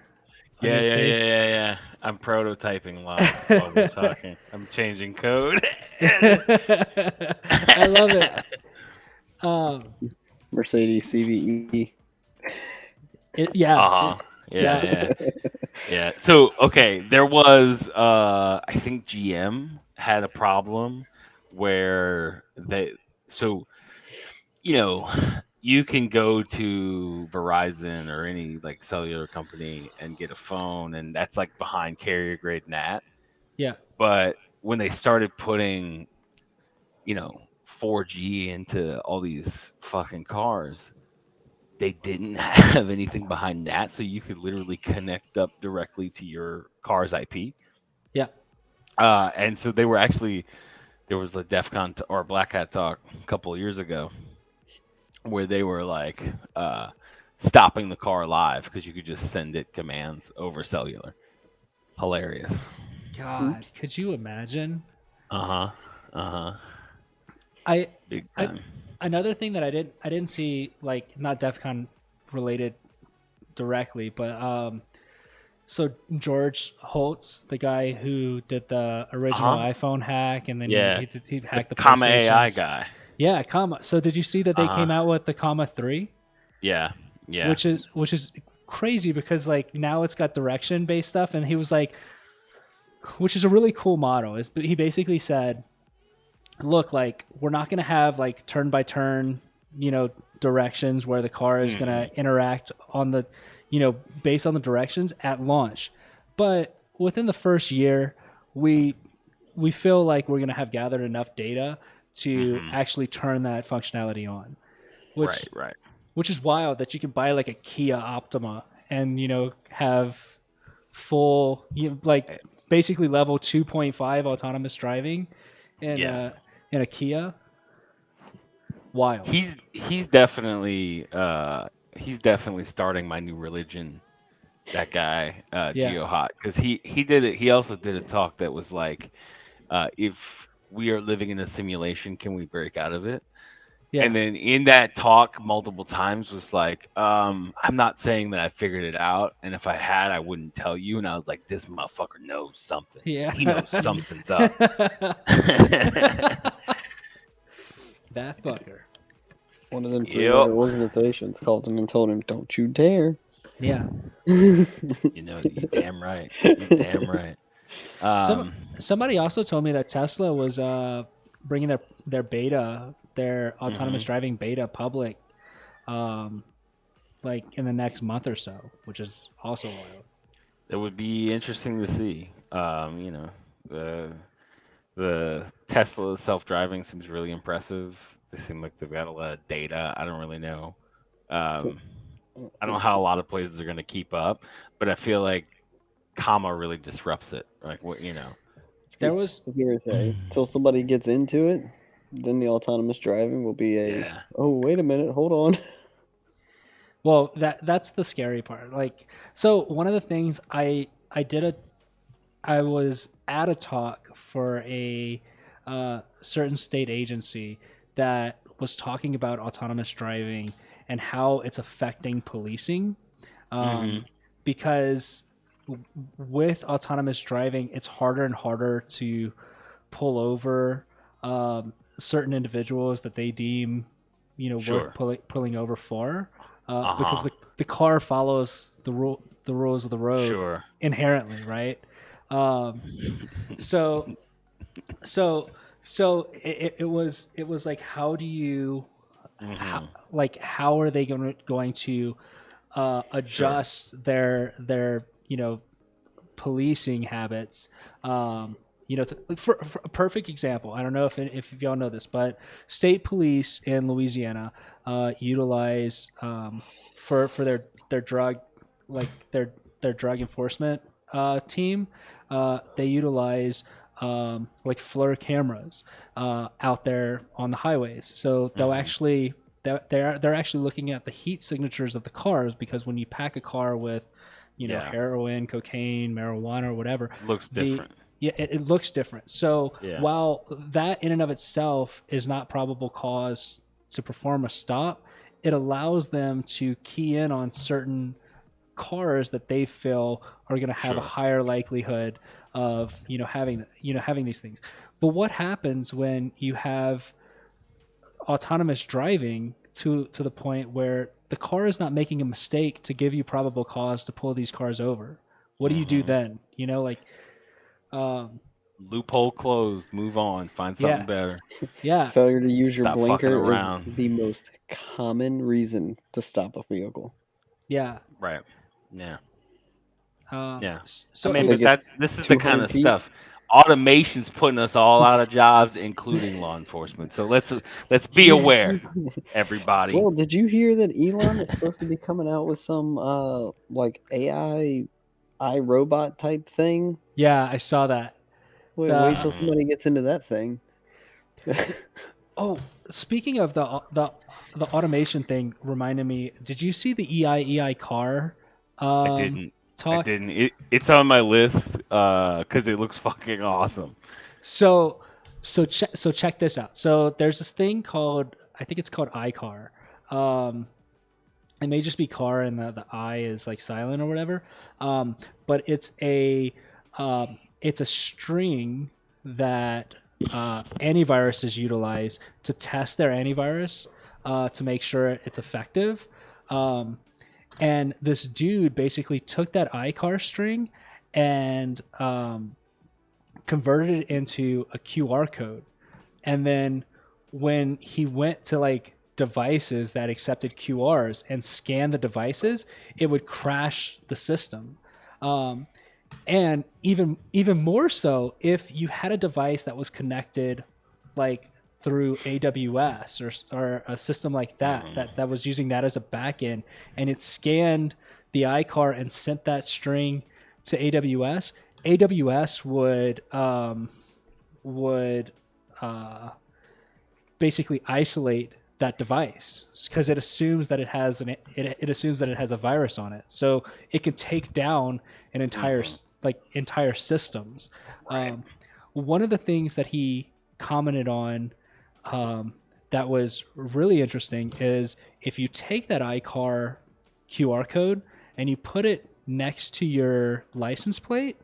[SPEAKER 5] Yeah. I'm prototyping live while we're talking. I'm changing code.
[SPEAKER 1] I love it.
[SPEAKER 4] Mercedes CVE.
[SPEAKER 1] Yeah.
[SPEAKER 5] Yeah. So okay, there was I think GM had a problem where you know, you can go to Verizon or any like cellular company and get a phone, and that's like behind carrier grade NAT.
[SPEAKER 1] Yeah.
[SPEAKER 5] But when they started putting, 4G into all these fucking cars, they didn't have anything behind NAT, so you could literally connect up directly to your car's IP.
[SPEAKER 1] Yeah.
[SPEAKER 5] And so there was a DEF CON or Black Hat talk a couple of years ago where they were like stopping the car live because you could just send it commands over cellular. Hilarious.
[SPEAKER 1] God,
[SPEAKER 4] Oops.
[SPEAKER 1] could you imagine?
[SPEAKER 5] Big
[SPEAKER 1] I
[SPEAKER 5] time.
[SPEAKER 1] another thing that I didn't see, like, not DEF CON related directly, but so George Holtz, the guy who did the original iPhone hack, and then
[SPEAKER 5] Yeah.
[SPEAKER 1] he hacked the
[SPEAKER 5] Comma AI
[SPEAKER 1] PlayStations.
[SPEAKER 5] guy.
[SPEAKER 1] Yeah, comma. So did you see that they came out with the comma 3?
[SPEAKER 5] Yeah.
[SPEAKER 1] Which is crazy because like now it's got direction based stuff, and he was like, which is a really cool motto. He basically said, look, like, we're not going to have like turn by turn, directions where the car is going to interact on the, based on the directions at launch. But within the first year, we feel like we're going to have gathered enough data to actually turn that functionality on.
[SPEAKER 5] Right.
[SPEAKER 1] Which is wild that you can buy like a Kia Optima and, have full, like basically level 2.5 autonomous driving in a Kia. Wild.
[SPEAKER 5] He's definitely starting my new religion. That guy, GeoHot, because he did it. He also did a talk that was like, if we are living in a simulation, can we break out of it?
[SPEAKER 1] Yeah.
[SPEAKER 5] And then in that talk, multiple times was like, I'm not saying that I figured it out, and if I had, I wouldn't tell you. And I was like, this motherfucker knows something.
[SPEAKER 1] Yeah.
[SPEAKER 5] He knows something's up.
[SPEAKER 1] That fucker.
[SPEAKER 4] One of them three-letter organizations called him and told him, "Don't you dare."
[SPEAKER 1] Yeah.
[SPEAKER 5] You're damn right. You're damn right.
[SPEAKER 1] Somebody also told me that Tesla was bringing their beta, their autonomous driving beta public, like in the next month or so, which is also wild.
[SPEAKER 5] It would be interesting to see. The Tesla self-driving seems really impressive. They seem like they've got a lot of data. I don't really know. I don't know how a lot of places are going to keep up, but I feel like comma really disrupts it. Like what
[SPEAKER 1] There was
[SPEAKER 4] until somebody gets into it, then the autonomous driving will be oh, wait a minute, hold on.
[SPEAKER 1] Well, that's the scary part. Like, so one of the things I was at a talk for a certain state agency that was talking about autonomous driving and how it's affecting policing, because with autonomous driving, it's harder and harder to pull over certain individuals that they deem, worth pulling over for, because the car follows the rules of the road inherently, right? So it was like, how do you, how are they going to adjust their policing habits? For a perfect example, I don't know if y'all know this, but state police in Louisiana utilize for their drug, like their drug enforcement team, they utilize like FLIR cameras out there on the highways. So they'll actually they're actually looking at the heat signatures of the cars, because when you pack a car with heroin, cocaine, marijuana, or whatever,
[SPEAKER 5] looks different.
[SPEAKER 1] It looks different. So while that in and of itself is not probable cause to perform a stop, it allows them to key in on certain cars that they feel are going to have a higher likelihood of having these things. But what happens when you have autonomous driving to the point where the car is not making a mistake to give you probable cause to pull these cars over? What do you do then?
[SPEAKER 5] Loophole closed. Move on. Find something better.
[SPEAKER 1] Yeah.
[SPEAKER 4] Failure to use your
[SPEAKER 5] Stop fucking
[SPEAKER 4] blinker
[SPEAKER 5] around.
[SPEAKER 4] is the most common reason to stop a vehicle.
[SPEAKER 1] Yeah.
[SPEAKER 5] Right. Yeah.
[SPEAKER 1] Yeah.
[SPEAKER 5] So I mean, but this is the kind of stuff. Automation's putting us all out of jobs, including law enforcement. So let's be aware, everybody.
[SPEAKER 4] Well, did you hear that Elon is supposed to be coming out with some like AI iRobot type thing?
[SPEAKER 1] Yeah, I saw that.
[SPEAKER 4] Wait till somebody gets into that thing.
[SPEAKER 1] Oh, speaking of the automation thing, reminded me. Did you see the EI car?
[SPEAKER 5] I didn't.
[SPEAKER 1] Talk?
[SPEAKER 5] I didn't. It's on my list because it looks fucking awesome.
[SPEAKER 1] So check this out. So there's this thing called, I think it's called iCar. It may just be car and the I is like silent or whatever. But it's a string that antiviruses utilize to test their antivirus to make sure it's effective. And this dude basically took that iCar string and converted it into a QR code. And then when he went to like devices that accepted QRs and scanned the devices, it would crash the system. And even more so if you had a device that was connected like through AWS or a system like that was using that as a backend, and it scanned the iCar and sent that string to AWS. AWS would basically isolate that device because it assumes that it has a virus on it, so it can take down an entire systems.
[SPEAKER 5] Right.
[SPEAKER 1] One of the things that he commented on that was really interesting is if you take that iCar QR code and you put it next to your license plate,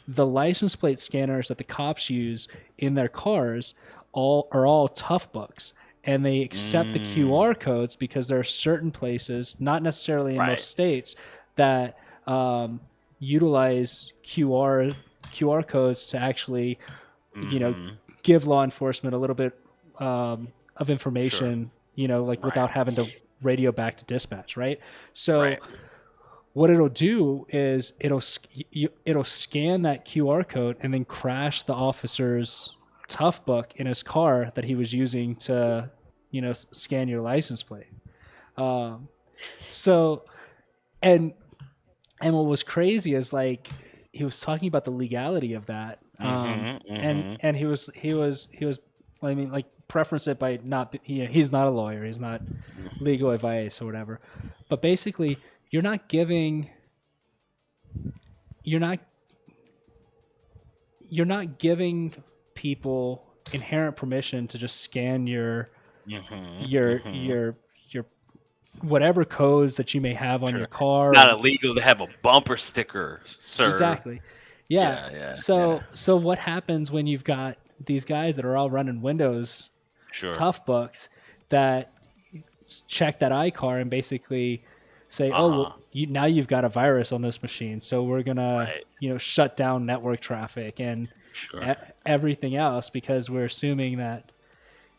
[SPEAKER 1] the license plate scanners that the cops use in their cars are all tough books, and they accept the QR codes because there are certain places, not necessarily in most states, that utilize QR codes to actually give law enforcement a little bit of information, without having to radio back to dispatch, right? So what it'll do is it'll scan that QR code and then crash the officer's tough book in his car that he was using to, scan your license plate. So, and what was crazy is like he was talking about the legality of that, and he was I mean, like, preference it by not, he's not a lawyer, he's not legal advice or whatever, but basically you're not giving people inherent permission to just scan your whatever codes that you may have on your car.
[SPEAKER 3] It's not illegal to have a bumper sticker, sir.
[SPEAKER 1] Exactly. Yeah. So what happens when you've got these guys that are all running Windows tough books that check that iCar and basically say, now you've got a virus on this machine, so we're gonna shut down network traffic and everything else because we're assuming that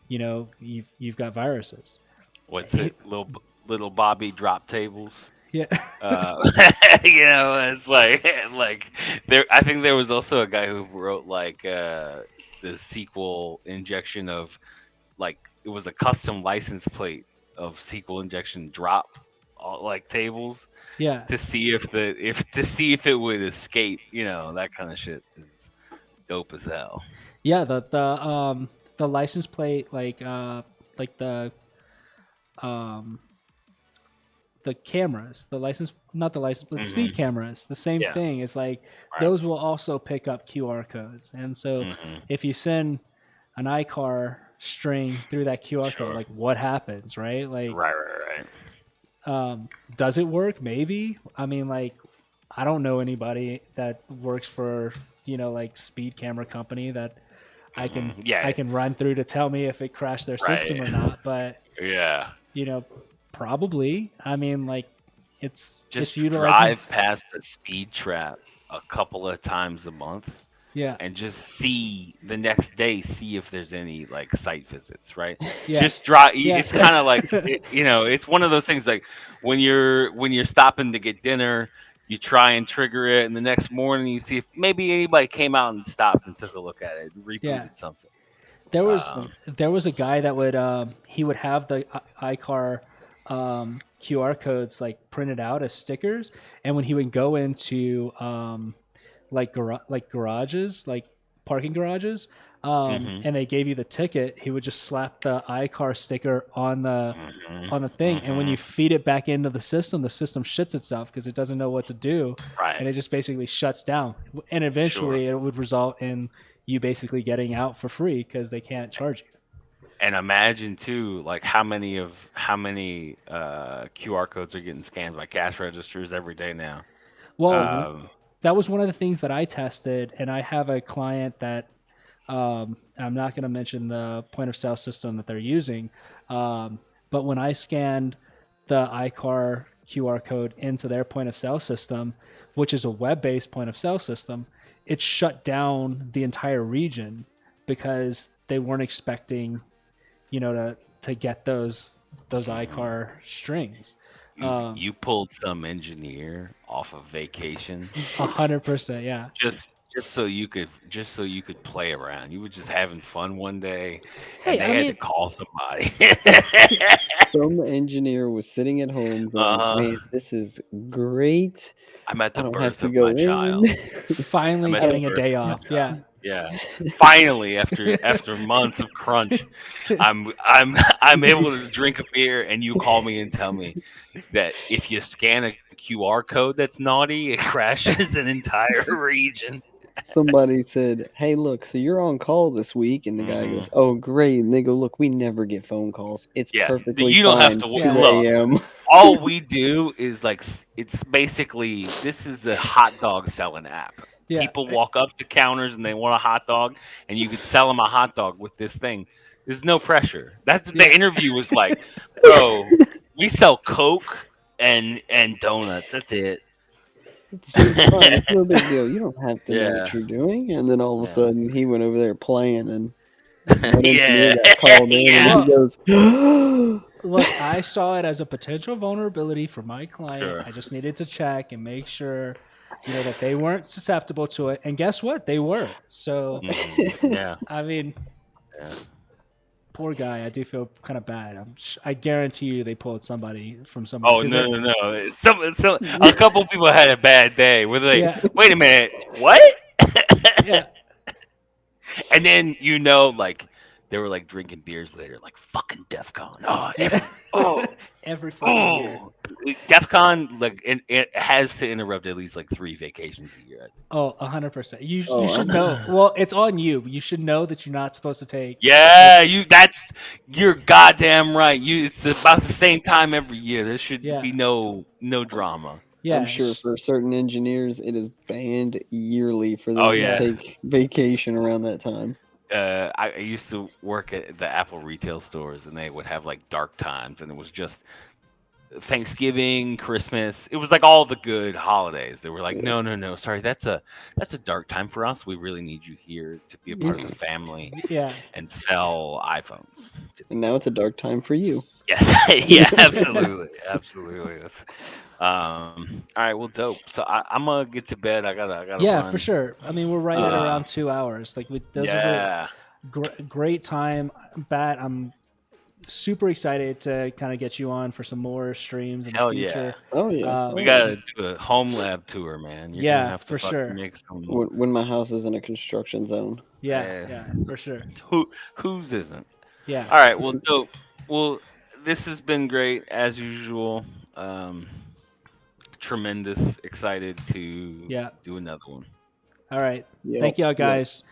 [SPEAKER 1] you've got viruses.
[SPEAKER 3] What's it? Little Bobby drop tables.
[SPEAKER 1] Yeah.
[SPEAKER 3] It's like there. I think there was also a guy who wrote like the SQL injection of like it was a custom license plate of SQL injection drop like tables.
[SPEAKER 1] Yeah.
[SPEAKER 3] To see if it would escape. That kind of shit is dope as hell.
[SPEAKER 1] Yeah. The license plate the cameras, the speed cameras, the same thing. It's like those will also pick up QR codes, and so if you send an iCar string through that QR code, like what happens, right? Like
[SPEAKER 3] right.
[SPEAKER 1] Does it work? Maybe. I mean, like, I don't know anybody that works for, like speed camera company that I can
[SPEAKER 3] Yeah.
[SPEAKER 1] I can run through to tell me if it crashed their system
[SPEAKER 3] Right.
[SPEAKER 1] or not. But
[SPEAKER 3] Yeah.
[SPEAKER 1] probably. I mean, like, it's
[SPEAKER 3] Just
[SPEAKER 1] utilizing.
[SPEAKER 3] drive past a speed trap a couple of times a month
[SPEAKER 1] Yeah,
[SPEAKER 3] and just see the next day, see if there's any like site visits, right?
[SPEAKER 1] yeah,
[SPEAKER 3] Just drive.
[SPEAKER 1] yeah,
[SPEAKER 3] It's kind of like it's one of those things like when you're stopping to get dinner, you try and trigger it, and the next morning you see if maybe anybody came out and stopped and took a look at it,
[SPEAKER 1] yeah.
[SPEAKER 3] rebooted something.
[SPEAKER 1] There was
[SPEAKER 3] Um,
[SPEAKER 1] there was a guy that would he would have the iCar QR codes like printed out as stickers, and when he would go into like garages, like parking garages,
[SPEAKER 3] mhm,
[SPEAKER 1] and they gave you the ticket, he would just slap the iCar sticker
[SPEAKER 3] mhm,
[SPEAKER 1] on the thing, and when you
[SPEAKER 3] mhm.
[SPEAKER 1] feed it back into the system shits itself because it doesn't know what to do,
[SPEAKER 3] Right.
[SPEAKER 1] and it just basically shuts down, and
[SPEAKER 3] Sure.
[SPEAKER 1] eventually it would result in you basically getting out for free because they can't charge you.
[SPEAKER 3] And imagine too, like how many QR codes are getting scanned by cash registers every day now.
[SPEAKER 1] Well,
[SPEAKER 3] Um,
[SPEAKER 1] that was one of the things that I tested, and I have a client that I'm not going to mention the point of sale system that they're using, but when I scanned the iCar QR code into their point of sale system, which is a web-based point of sale system, it shut down the entire region because they weren't expecting, to get those iCar strings.
[SPEAKER 3] you pulled some engineer off of vacation
[SPEAKER 1] 100%, yeah.
[SPEAKER 3] just so you could play around. You were just having fun one day, and
[SPEAKER 1] Hey,
[SPEAKER 3] they
[SPEAKER 1] I
[SPEAKER 3] had to
[SPEAKER 1] mean,
[SPEAKER 3] call somebody.
[SPEAKER 4] Some engineer was sitting at home going,
[SPEAKER 3] uh,
[SPEAKER 4] "Man, this is great.
[SPEAKER 3] I'm at
[SPEAKER 4] I
[SPEAKER 3] the
[SPEAKER 4] don't have
[SPEAKER 3] birth
[SPEAKER 4] to
[SPEAKER 3] of my
[SPEAKER 4] go in."
[SPEAKER 3] child. I'm
[SPEAKER 1] finally
[SPEAKER 3] at the
[SPEAKER 1] getting a
[SPEAKER 3] birth
[SPEAKER 1] day
[SPEAKER 3] of my
[SPEAKER 1] off. Yeah.
[SPEAKER 3] child. Yeah. Finally, after months of crunch, I'm able to drink a beer, and you call me and tell me that if you scan a QR code that's naughty, it crashes an entire region.
[SPEAKER 4] Somebody said, "Hey, look, so you're on call this week," and the guy
[SPEAKER 3] Hmm.
[SPEAKER 4] goes, "Oh, great." And they go, "Look, we never get phone calls. It's
[SPEAKER 3] Yeah,
[SPEAKER 4] perfectly
[SPEAKER 3] you don't have
[SPEAKER 4] fine.
[SPEAKER 3] to
[SPEAKER 1] Yeah.
[SPEAKER 4] 2
[SPEAKER 3] look.
[SPEAKER 4] a.m."
[SPEAKER 3] All we do is like it's basically this is a hot dog selling app.
[SPEAKER 1] Yeah.
[SPEAKER 3] People walk up to counters and they want a hot dog, and you could sell them a hot dog with this thing. There's no pressure. That's the
[SPEAKER 1] Yeah.
[SPEAKER 3] interview was like, bro. We sell Coke and donuts. That's it.
[SPEAKER 4] It's fine. It's no big deal. You don't have to know what
[SPEAKER 3] Yeah,
[SPEAKER 4] you're doing. And then all of a
[SPEAKER 3] yeah,
[SPEAKER 4] sudden, he went over there playing, and that engineer
[SPEAKER 3] yeah,
[SPEAKER 4] got called in, and
[SPEAKER 3] yeah.
[SPEAKER 4] he
[SPEAKER 1] Well,
[SPEAKER 4] goes,
[SPEAKER 1] look, I saw it as a potential vulnerability for my client.
[SPEAKER 3] Sure.
[SPEAKER 1] I just needed to check and make sure, that they weren't susceptible to it. And guess what? They were. So,
[SPEAKER 3] Yeah,
[SPEAKER 1] I mean,
[SPEAKER 3] yeah.
[SPEAKER 1] poor guy. I do feel kind of bad. I guarantee you they pulled somebody from somebody
[SPEAKER 3] Oh
[SPEAKER 1] because
[SPEAKER 3] no, no, no! Some a couple people had a bad day where they're like,
[SPEAKER 1] yeah,
[SPEAKER 3] "Wait a minute, what?"
[SPEAKER 1] yeah,
[SPEAKER 3] And then like they were like drinking beers later, like fucking DEF CON. Oh,
[SPEAKER 1] yeah.
[SPEAKER 3] oh,
[SPEAKER 1] Every fucking year.
[SPEAKER 3] oh. DEF CON like it has to interrupt at least like 3 vacations a year. I think.
[SPEAKER 1] Oh, 100%. You
[SPEAKER 4] "Oh,
[SPEAKER 1] should know. Well, it's on you. You should know that you're not supposed to take.
[SPEAKER 3] Yeah, you're goddamn right. It's about the same time every year. There should
[SPEAKER 1] Yeah,
[SPEAKER 3] be no drama.
[SPEAKER 4] I'm
[SPEAKER 1] yeah,
[SPEAKER 4] sure for certain engineers, it is banned yearly for
[SPEAKER 3] Oh
[SPEAKER 4] them to
[SPEAKER 1] yeah,
[SPEAKER 3] yeah.
[SPEAKER 4] take vacation around that time."
[SPEAKER 3] I used to work at the Apple retail stores, and they would have like dark times, and it was just Thanksgiving, Christmas. It was like all the good holidays. They were like,
[SPEAKER 4] Yeah.
[SPEAKER 3] no, no, no, sorry, that's a dark time for us. We really need you here to be a part of the family
[SPEAKER 1] yeah.
[SPEAKER 3] and sell iPhones.
[SPEAKER 4] And now it's a dark time for you.
[SPEAKER 3] Yes, yeah, absolutely, absolutely. All right, well, dope. So I'm gonna get to bed. I gotta
[SPEAKER 1] Yeah, for
[SPEAKER 3] run.
[SPEAKER 1] sure. I mean, we're right at
[SPEAKER 3] Uh,
[SPEAKER 1] around 2 hours. Like, those was a
[SPEAKER 3] yeah,
[SPEAKER 1] great time. Bat, I'm super excited to kind of get you on for some more streams in the
[SPEAKER 3] hell yeah.
[SPEAKER 1] future.
[SPEAKER 4] Oh yeah.
[SPEAKER 3] We
[SPEAKER 4] Oh
[SPEAKER 1] Um,
[SPEAKER 4] yeah.
[SPEAKER 3] gotta do a home lab tour, man. You're gonna
[SPEAKER 1] yeah,
[SPEAKER 3] have to
[SPEAKER 1] for
[SPEAKER 3] fucking
[SPEAKER 1] sure.
[SPEAKER 3] make some.
[SPEAKER 4] When my house is in a construction zone.
[SPEAKER 1] Yeah,
[SPEAKER 3] Uh,
[SPEAKER 1] yeah, for sure.
[SPEAKER 3] whose isn't?
[SPEAKER 1] Yeah,
[SPEAKER 3] All right, well, dope. Well, this has been great as usual. Um, Tremendous. Excited to
[SPEAKER 1] yeah.
[SPEAKER 3] do another one.
[SPEAKER 1] All right.
[SPEAKER 4] Yeah.
[SPEAKER 1] Thank y'all,
[SPEAKER 4] Yeah.
[SPEAKER 1] guys.